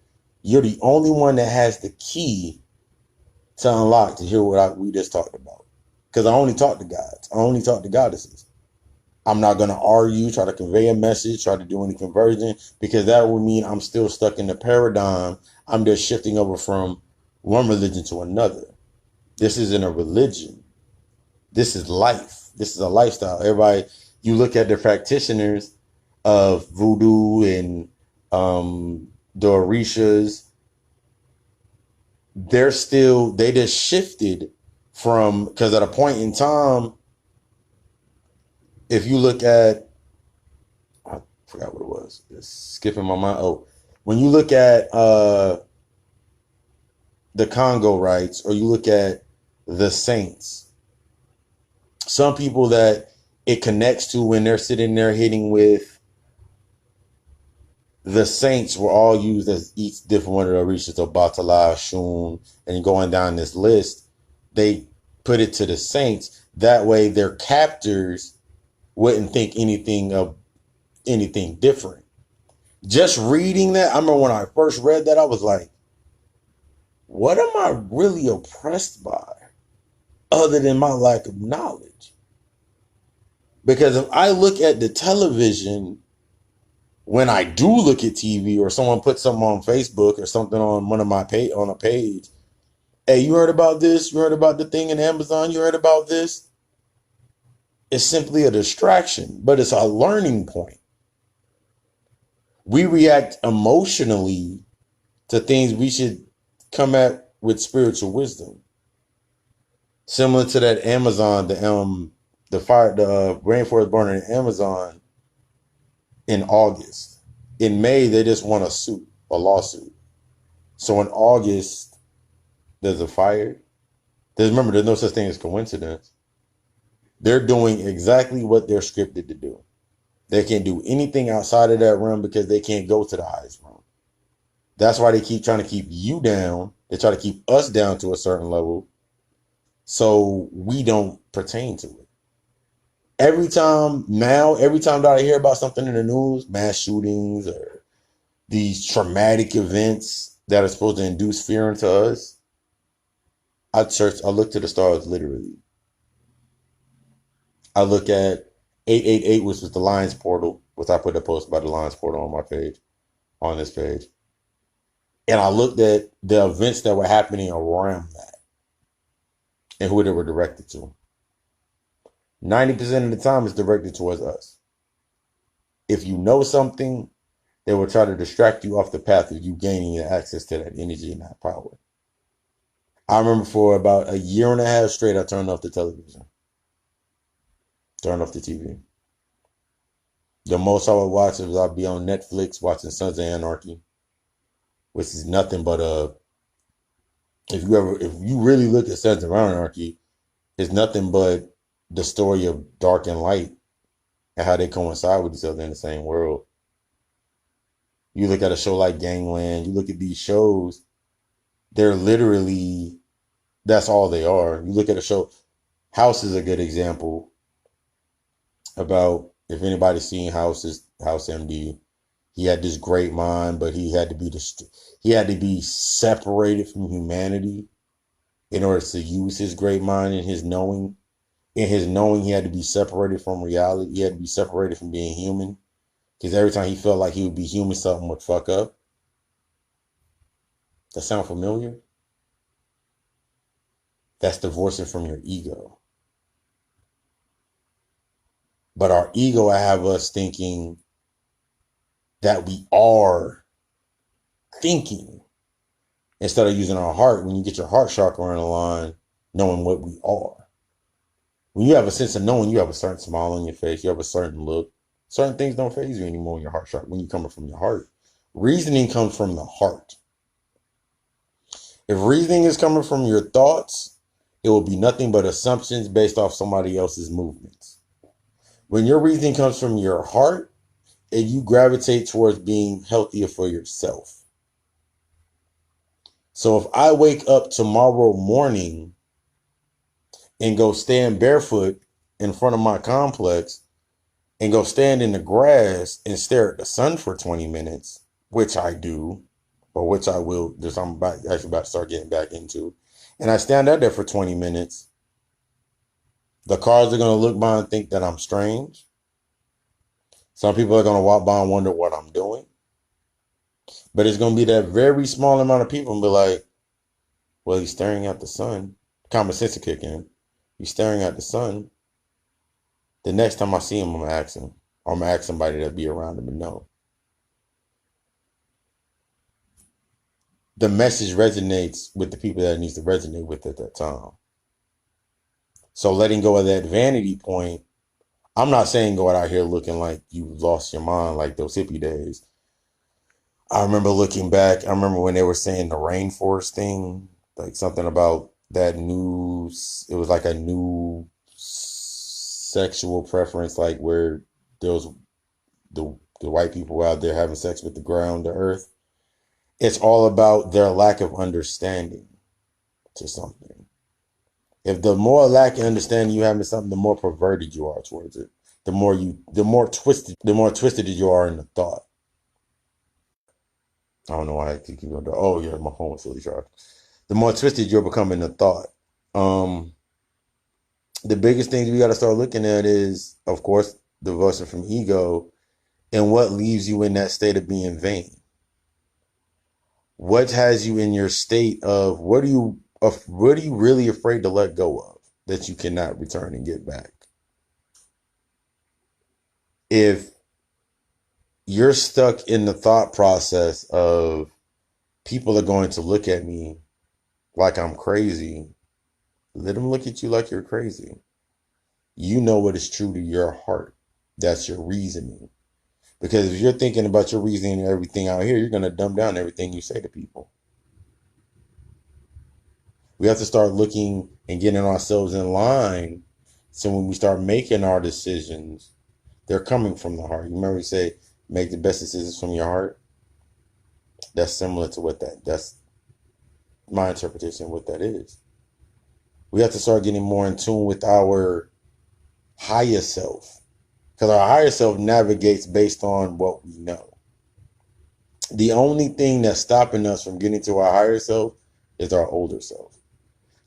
you're the only one that has the key to unlock to hear what we just talked about. Because I only talk to gods. I only talk to goddesses. I'm not going to argue, try to convey a message, try to do any conversion, because that would mean I'm still stuck in the paradigm. I'm just shifting over from one religion to another. This isn't a religion. This is life. This is a lifestyle. Everybody, you look at the practitioners of voodoo and the Orishas, they just shifted from, because at a point in time, if you look at, I forgot what it was, it's skipping my mind. Oh, when you look at the Congo rites, or you look at the saints, some people that it connects to when they're sitting there hitting with the saints were all used as each different one of the Orishas, Obatala, Shun, and going down this list, they put it to the saints. That way their captors wouldn't think anything different. Just reading that, I remember when I first read that, I was like, what am I really oppressed by other than my lack of knowledge? Because if I look at the television, when I do look at TV or someone puts something on Facebook or something on one of my on a page, hey, you heard about this? You heard about the thing in Amazon? You heard about this? It's simply a distraction, but it's a learning point. We react emotionally to things we should come at with spiritual wisdom. Similar to that Amazon, the rainforest burning in Amazon in August. In May, they just won a lawsuit. So in August, there's a fire. Remember, there's no such thing as coincidence. They're doing exactly what they're scripted to do. They can't do anything outside of that realm because they can't go to the highest realm. That's why they keep trying to keep you down. They try to keep us down to a certain level so we don't pertain to it. Every time that I hear about something in the news, mass shootings or these traumatic events that are supposed to induce fear into us, I look to the stars literally. I look at 888, which was the Lions portal, which I put a post about the Lions portal on my page, on this page. And I looked at the events that were happening around that and who they were directed to. 90% of the time it's directed towards us. If you know something, they will try to distract you off the path of you gaining access to that energy and that power. I remember for about a year and a half straight, I turned off the television. Turned off the TV. The most I would watch is I'd be on Netflix watching Sons of Anarchy, which is nothing but if you really look at Sons of Anarchy, it's nothing but the story of dark and light and how they coincide with each other in the same world. You look at a show like Gangland, you look at these shows, they're literally, that's all they are. You look at a show, House is a good example about, if anybody's seen House MD, he had this great mind, but he had to be separated from humanity in order to use his great mind and his knowing. In his knowing, he had to be separated from reality. He had to be separated from being human Because every time he felt like he would be human, something would fuck up. That sound familiar? That's divorcing from your ego. But our ego have us thinking that we are thinking instead of using our heart. When you get your heart chakra on the line, knowing what we are. When you have a sense of knowing, you have a certain smile on your face, you have a certain look. Certain things don't faze you anymore in your heart chakra when you're coming from your heart. Reasoning comes from the heart. If reasoning is coming from your thoughts, it will be nothing but assumptions based off somebody else's movements. When your reasoning comes from your heart, and you gravitate towards being healthier for yourself. So if I wake up tomorrow morning and go stand barefoot in front of my complex and go stand in the grass and stare at the sun for 20 minutes, which I do, or which I will, just I'm actually about to start getting back into, and I stand out there for 20 minutes, the cars are going to look by and think that I'm strange. Some people are going to walk by and wonder what I'm doing. But it's going to be that very small amount of people and be like, well, he's staring at the sun. Common sense will kick in. He's staring at the sun. The next time I see him, I'm going to ask him. Or I'm going to ask somebody that'll be around him and know. The message resonates with the people that it needs to resonate with at that time. So letting go of that vanity point, I'm not saying go out here looking like you lost your mind like those hippie days. I remember looking back, I remember when they were saying the rainforest thing, like something about that new, it was like a new sexual preference, like where there was the white people out there having sex with the ground, the earth. It's all about their lack of understanding to something. If the more lack of understanding you have in something, the more perverted you are towards it. The more twisted you are in the thought. I don't know why I keep going. Oh yeah, my phone was fully charged. The more twisted you're becoming in the thought. The biggest things we got to start looking at is, of course, divorcing from ego and what leaves you in that state of being vain. What has you in your state of what are you really afraid to let go of that you cannot return and get back? If you're stuck in the thought process of people are going to look at me like I'm crazy, let them look at you like you're crazy. You know what is true to your heart. That's your reasoning. Because if you're thinking about your reasoning and everything out here, you're going to dumb down everything you say to people. We have to start looking and getting ourselves in line. So when we start making our decisions, they're coming from the heart. You remember we say, make the best decisions from your heart? That's similar to that's my interpretation of what that is. We have to start getting more in tune with our higher self. Because our higher self navigates based on what we know. The only thing that's stopping us from getting to our higher self is our older self.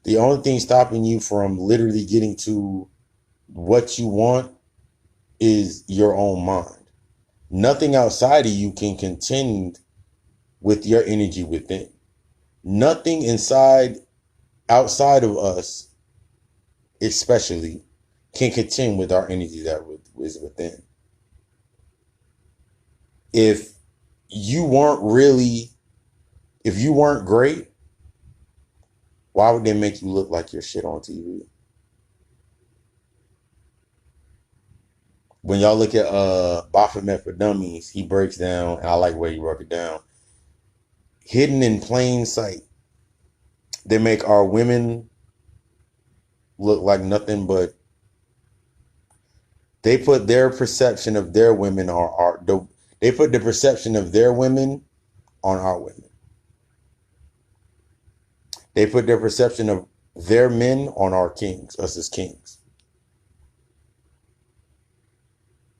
The only thing stopping you from literally getting to what you want is your own mind. Nothing outside of you can contend with your energy within. Nothing outside of us, especially, can contend with our energy that is within. If you weren't great, why would they make you look like your shit on TV? When y'all look at Baphomet for Dummies, he breaks down, and I like where he broke it down. Hidden in plain sight, they make our women look like nothing but. They put their perception of their women they put the perception of their women on our women. They put their perception of their men on our kings, us as kings.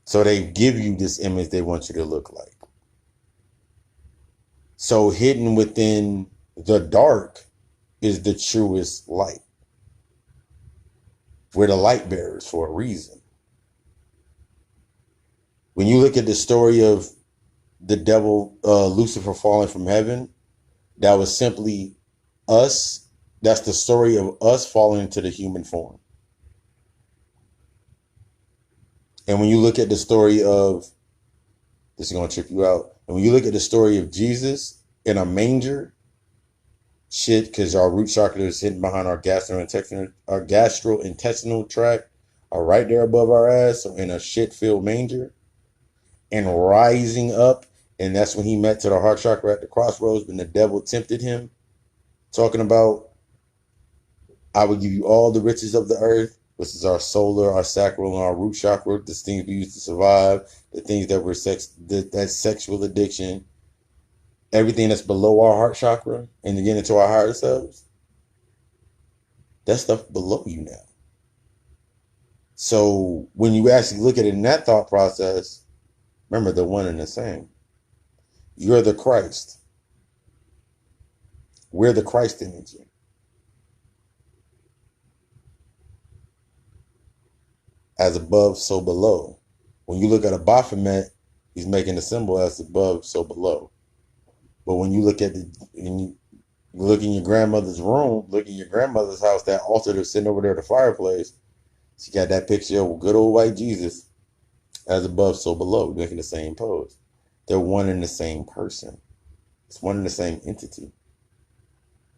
So they give you this image they want you to look like. So hidden within the dark is the truest light. We're the light bearers for a reason. When you look at the story of the devil, Lucifer falling from heaven, that was simply us. That's the story of us falling into the human form. And when you look at the story of, this is going to trip you out. And when you look at the story of Jesus in a manger, shit, because our root chakra is hidden behind our gastrointestinal tract, are right there above our ass, so in a shit-filled manger, and rising up, and that's when he met to the heart chakra at the crossroads when the devil tempted him, talking about, I will give you all the riches of the earth, which is our solar, our sacral, and our root chakra, the things we use to survive, the things that were that sexual addiction, everything that's below our heart chakra, and to get into our higher selves, that stuff below you now. So when you actually look at it in that thought process, remember the one and the same. You're the Christ. We're the Christ energy. As above, so below. When you look at a Baphomet, he's making a symbol as above, so below. But when you look at you look in your grandmother's room, look in your grandmother's house, that altar that's sitting over there at the fireplace, she got that picture of good old white Jesus, as above, so below, making the same pose. They're one and the same person. It's one and the same entity.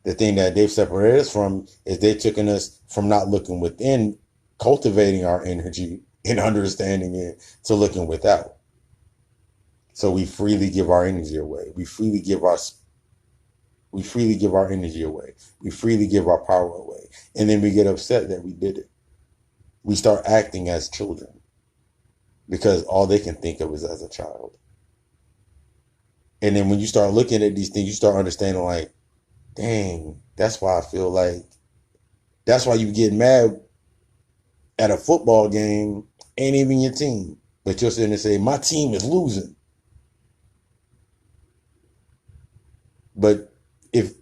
The thing that they've separated us from is they've taken us from not looking within, cultivating our energy and understanding it, to looking without. So we freely give our energy away. We freely give our energy away. We freely give our power away. And then we get upset that we did it. We start acting as children because all they can think of is as a child. And then when you start looking at these things, you start understanding like, dang, that's why I feel like, that's why you get mad at a football game, ain't even your team. But you're sitting there saying, my team is losing. But if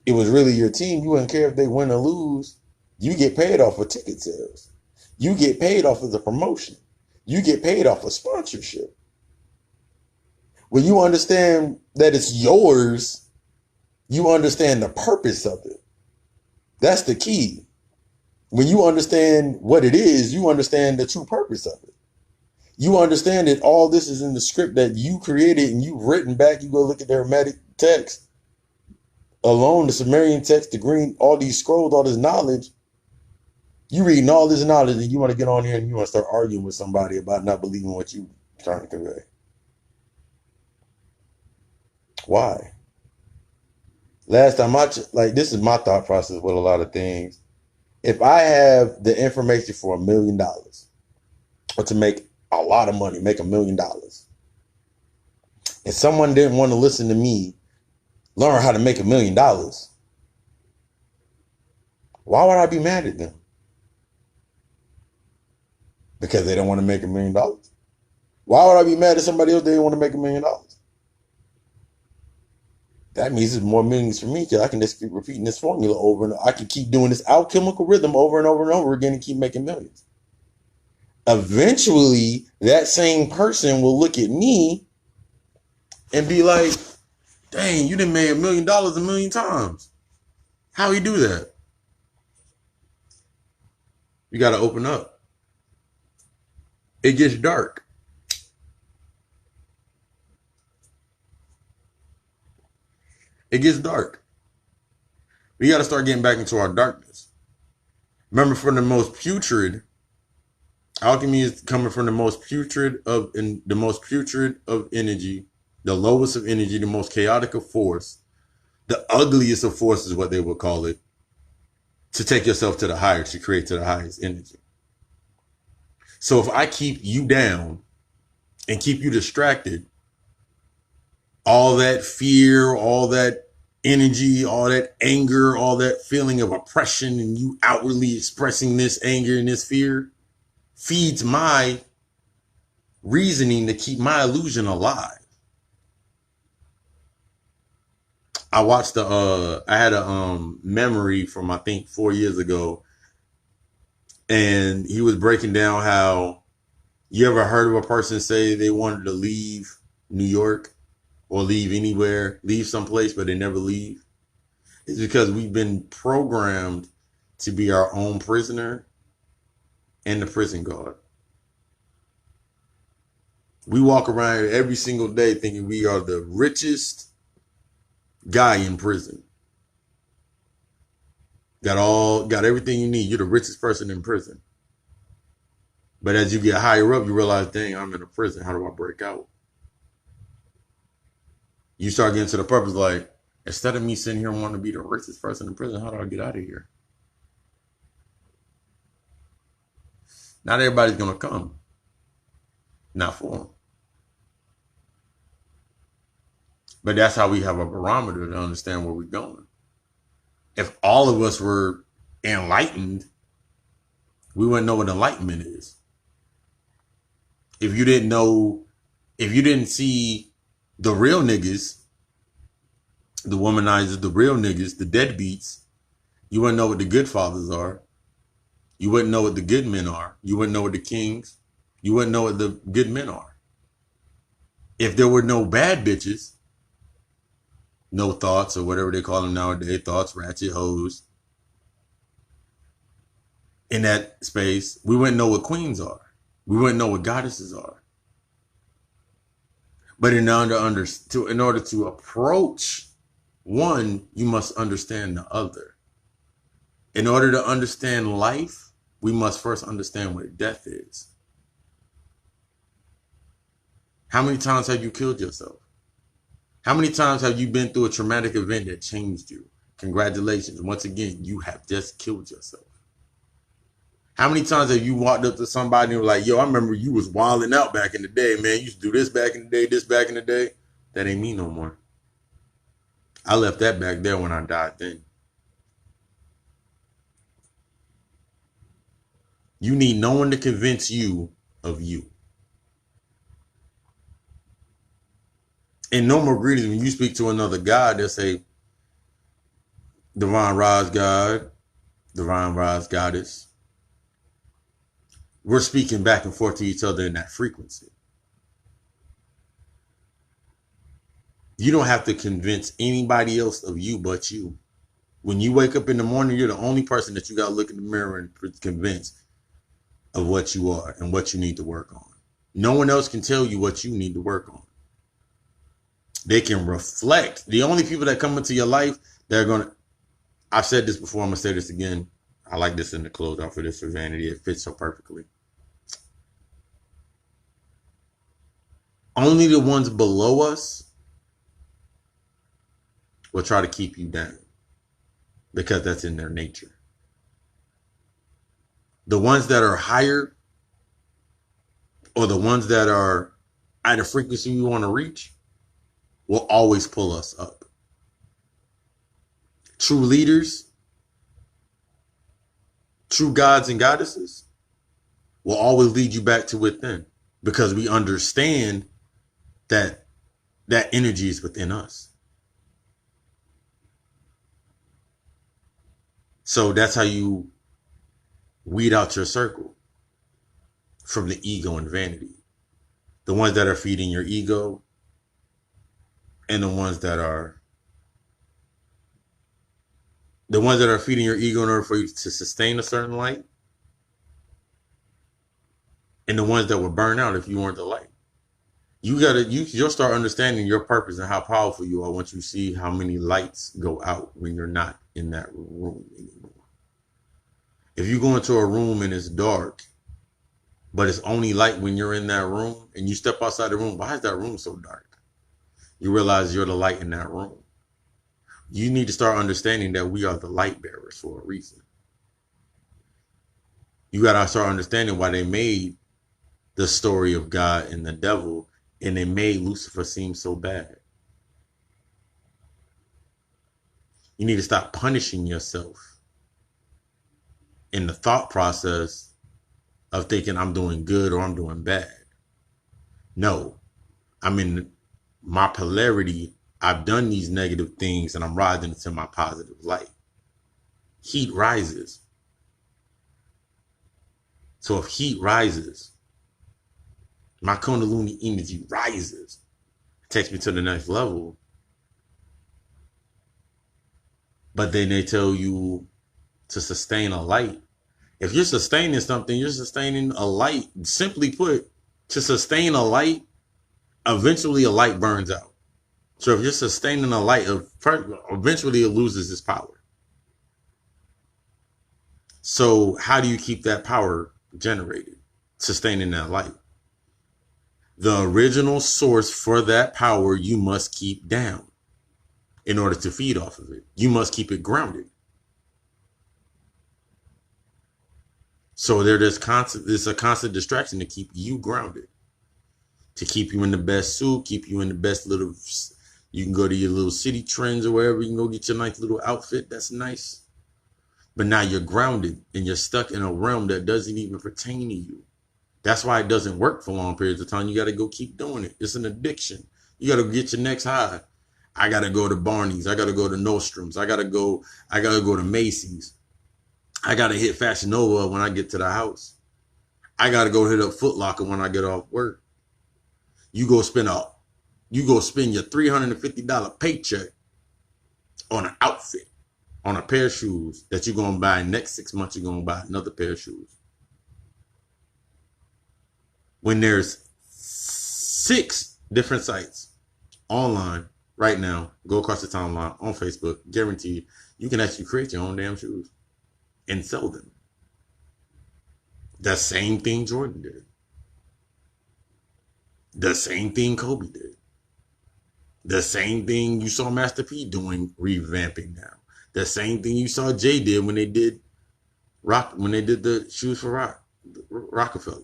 it was really your team, you wouldn't care if they win or lose. You get paid off of ticket sales. You get paid off of the promotion. You get paid off of sponsorship. When you understand that it's yours, you understand the purpose of it. That's the key. When you understand what it is, you understand the true purpose of it. You understand that all this is in the script that you created and you've written back. You go look at the Hermetic text alone, the Sumerian text, the green, all these scrolls, all this knowledge. You reading all this knowledge and you want to get on here and you want to start arguing with somebody about not believing what you're trying to convey. Why? Last time this is my thought process with a lot of things. If I have the information for $1 million or to make a lot of money, make $1 million, and someone didn't want to listen to me learn how to make $1 million, why would I be mad at them? Because they don't want to make $1 million? Why would I be mad at somebody else that didn't want to make $1 million? That means it's more millions for me because I can just keep repeating this formula over and I can keep doing this alchemical rhythm over and over and over again and keep making millions. Eventually, that same person will look at me and be like, dang, you done made $1 million a million times. How you do that? You got to open up. It gets dark. It gets dark. We got to start getting back into our darkness. Remember, from the most putrid, alchemy is coming from the most putrid of energy, the lowest of energy, the most chaotic of force, the ugliest of force is what they would call it, to take yourself to the higher, to create to the highest energy. So if I keep you down and keep you distracted, all that fear, all that energy, all that anger, all that feeling of oppression, and you outwardly expressing this anger and this fear feeds my reasoning to keep my illusion alive. I watched I had a memory from I think 4 years ago, and he was breaking down how You ever heard of a person say they wanted to leave New York or leave anywhere, leave someplace, but they never leave? It's because we've been programmed to be our own prisoner and the prison guard. We walk around every single day thinking we are the richest guy in prison. Got everything you need. You're the richest person in prison. But as you get higher up, you realize, dang, I'm in a prison. How do I break out? You start getting to the purpose like, instead of me sitting here wanting to be the richest person in prison, how do I get out of here? Not everybody's going to come. Not for them. But that's how we have a barometer to understand where we're going. If all of us were enlightened, we wouldn't know what enlightenment is. If you didn't see the real niggas, the womanizers, the real niggas, the deadbeats, you wouldn't know what the good fathers are. You wouldn't know what the good men are. You wouldn't know what the kings. You wouldn't know what the good men are. If there were no bad bitches, no thoughts or whatever they call them nowadays, thoughts, ratchet hoes, in that space, we wouldn't know what queens are. We wouldn't know what goddesses are. But in order to approach one, you must understand the other. In order to understand life, we must first understand what death is. How many times have you killed yourself? How many times have you been through a traumatic event that changed you? Congratulations. Once again, you have just killed yourself. How many times have you walked up to somebody and were like, yo, I remember you was wilding out back in the day, man. You used to do this back in the day, this back in the day. That ain't me no more. I left that back there when I died then. You need no one to convince you of you. In normal greetings, when you speak to another God, they'll say, Divine Rise God, Divine Rise Goddess. We're speaking back and forth to each other in that frequency. You don't have to convince anybody else of you but you. When you wake up in the morning, you're the only person that you got to look in the mirror and convince of what you are and what you need to work on. No one else can tell you what you need to work on. They can reflect. The only people that come into your life, they're going to, I've said this before, I'm going to say this again. I like this in the close out for this for Vanity. It fits so perfectly. Only the ones below us will try to keep you down because that's in their nature. The ones that are higher or the ones that are at a frequency you want to reach will always pull us up. True leaders, true gods and goddesses will always lead you back to within because we understand that that energy is within us. So that's how you weed out your circle from the ego and vanity. The ones that are feeding your ego and the ones that are feeding your ego in order for you to sustain a certain light, and the ones that will burn out if you weren't the light. You'll start understanding your purpose and how powerful you are once you see how many lights go out when you're not in that room anymore. If you go into a room and it's dark, but it's only light when you're in that room, and you step outside the room, why is that room so dark? You realize you're the light in that room. You need to start understanding that we are the light bearers for a reason. You got to start understanding why they made the story of God and the devil, and they made Lucifer seem so bad. You need to stop punishing yourself in the thought process of thinking I'm doing good or I'm doing bad. No, I'm in my polarity. I've done these negative things and I'm rising into my positive light. Heat rises. So if heat rises, My Kundalini energy rises, takes me to the next level. But then they tell you to sustain a light. If you're sustaining something, you're sustaining a light. Simply put, to sustain a light, eventually a light burns out. So if you're sustaining a light, eventually it loses its power. So how do you keep that power generated, sustaining that light? The original source for that power you must keep down in order to feed off of it. You must keep it grounded. So there's a constant distraction to keep you grounded, to keep you in the best suit, keep you in the best little, you can go to your little city trends or wherever, you can go get your nice little outfit. That's nice. But now you're grounded and you're stuck in a realm that doesn't even pertain to you. That's why it doesn't work for long periods of time. You got to go keep doing it. It's an addiction. You got to get your next high. I got to go to Barney's. I got to go to Nordstrom's. I got to go to Macy's. I got to hit Fashion Nova when I get to the house. I got to go hit up Foot Locker when I get off work. You go spend your $350 paycheck on an outfit, on a pair of shoes that you're going to buy. Next 6 months, you're going to buy another pair of shoes. When there's 6 different sites online right now, go across the timeline on Facebook, guaranteed you can actually create your own damn shoes and sell them. The same thing Jordan did. The same thing Kobe did. The same thing you saw Master P doing, revamping now. The same thing you saw Jay did when they did the shoes for Rockefeller.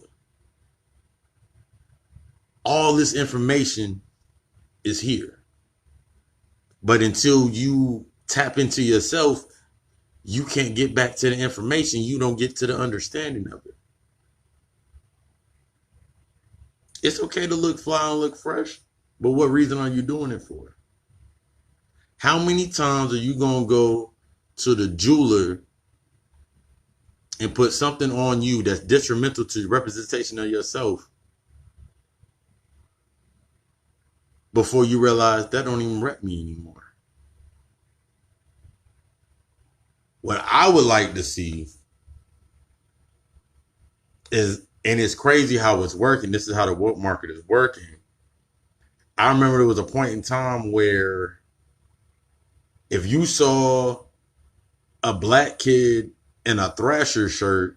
All this information is here. But until you tap into yourself, you can't get back to the information. You don't get to the understanding of it. It's okay to look fly and look fresh, but what reason are you doing it for? How many times are you going to go to the jeweler and put something on you that's detrimental to the representation of yourself before you realize that don't even rep me anymore? What I would like to see is, and it's crazy how it's working. This is how the woke market is working. I remember there was a point in time where if you saw a black kid in a Thrasher shirt,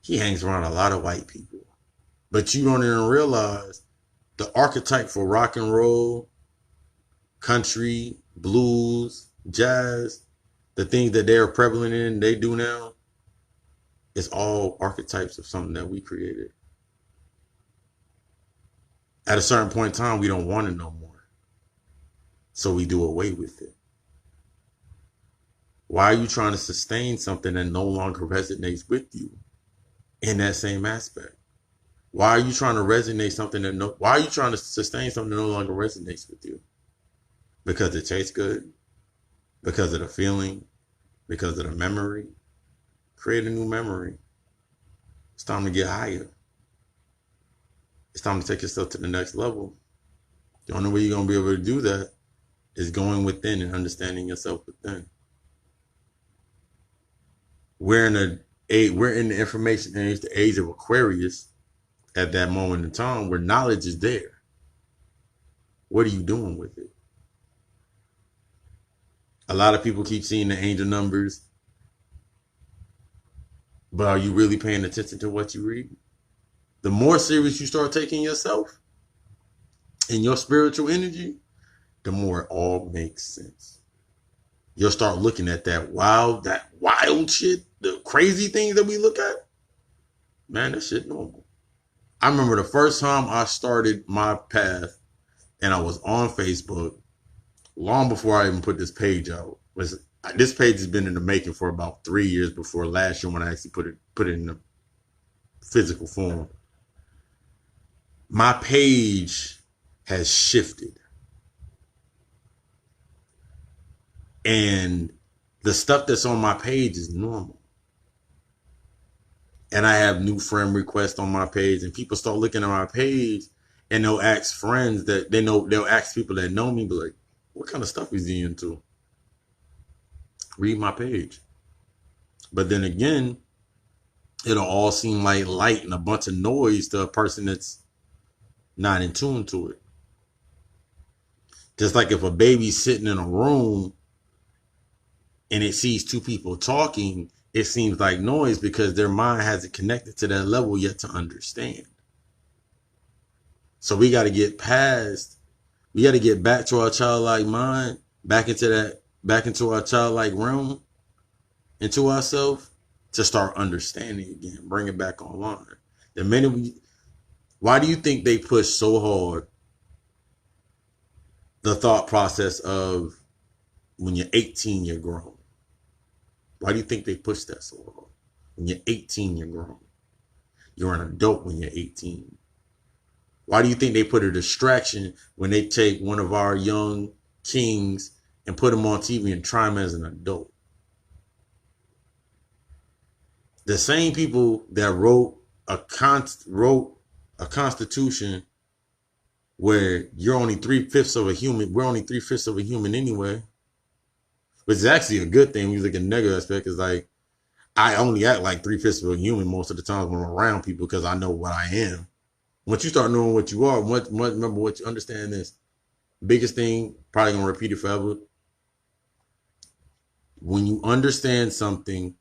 he hangs around a lot of white people. But you don't even realize the archetype for rock and roll, country, blues, jazz, the things that they're prevalent in, they do now, it's all archetypes of something that we created. At a certain point in time, we don't want it no more. So we do away with it. Why are you trying to sustain something that no longer resonates with you in that same aspect? Why are you trying to why are you trying to sustain something that no longer resonates with you? Because it tastes good? Because of the feeling? Because of the memory? Create a new memory. It's time to get higher. It's time to take yourself to the next level. The only way you're going to be able to do that is going within and understanding yourself within. We're in the information age, the age of Aquarius, at that moment in time where knowledge is there. What are you doing with it? A lot of people keep seeing the angel numbers, but are you really paying attention to what you read? The more serious you start taking yourself and your spiritual energy, the more it all makes sense. You'll start looking at that wild shit, the crazy things that we look at. Man, that shit normal. I remember the first time I started my path and I was on Facebook, long before I even put this page out. This page has been in the making for about 3 years before last year when I actually put it in the physical form. My page has shifted. And the stuff that's on my page is normal. and I have new friend requests on my page, and people start looking at my page, and they'll ask friends that they know, they'll ask people that know me, be like, what kind of stuff is he into? Read my page. But then again, it'll all seem like light and a bunch of noise to a person that's not in tune to it. Just like if a baby's sitting in a room and it sees two people talking, it seems like noise because their mind hasn't connected to that level yet to understand. So we got to get past, we got to get back to our childlike mind, back into our childlike realm, into ourselves, to start understanding again, bring it back online. The minute why do you think they push so hard the thought process of when you're 18, you're grown? Why do you think they push that so hard? When you're 18, you're grown. You're an adult when you're 18. Why do you think they put a distraction when they take one of our young kings and put him on TV and try him as an adult? The same people that wrote a constitution where you're only 3/5 of a human, we're only 3/5 of a human anyway, which is actually a good thing when you look at the negative aspect. Is like, I only act like 3/5 of a human most of the time when I'm around people because I know what I am. Once you start knowing what you are, remember what you understand this. Biggest thing, probably gonna repeat it forever. When you understand something,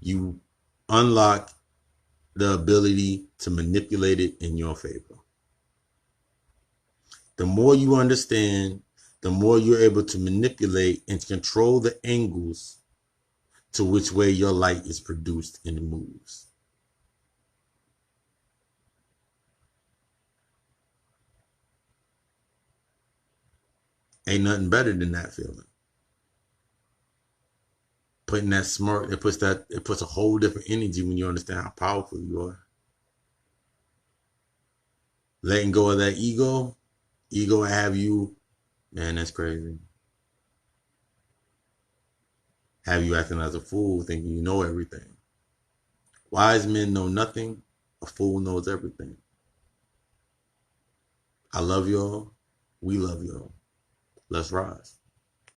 you unlock the ability to manipulate it in your favor. The more you understand, the more you're able to manipulate and control the angles to which way your light is produced and moves. Ain't nothing better than that feeling. Putting that smart, it puts a whole different energy when you understand how powerful you are. Letting go of that ego have you, man, that's crazy. Have you acting as a fool, thinking you know everything. Wise men know nothing. A fool knows everything. I love y'all. We love y'all. Let's rise.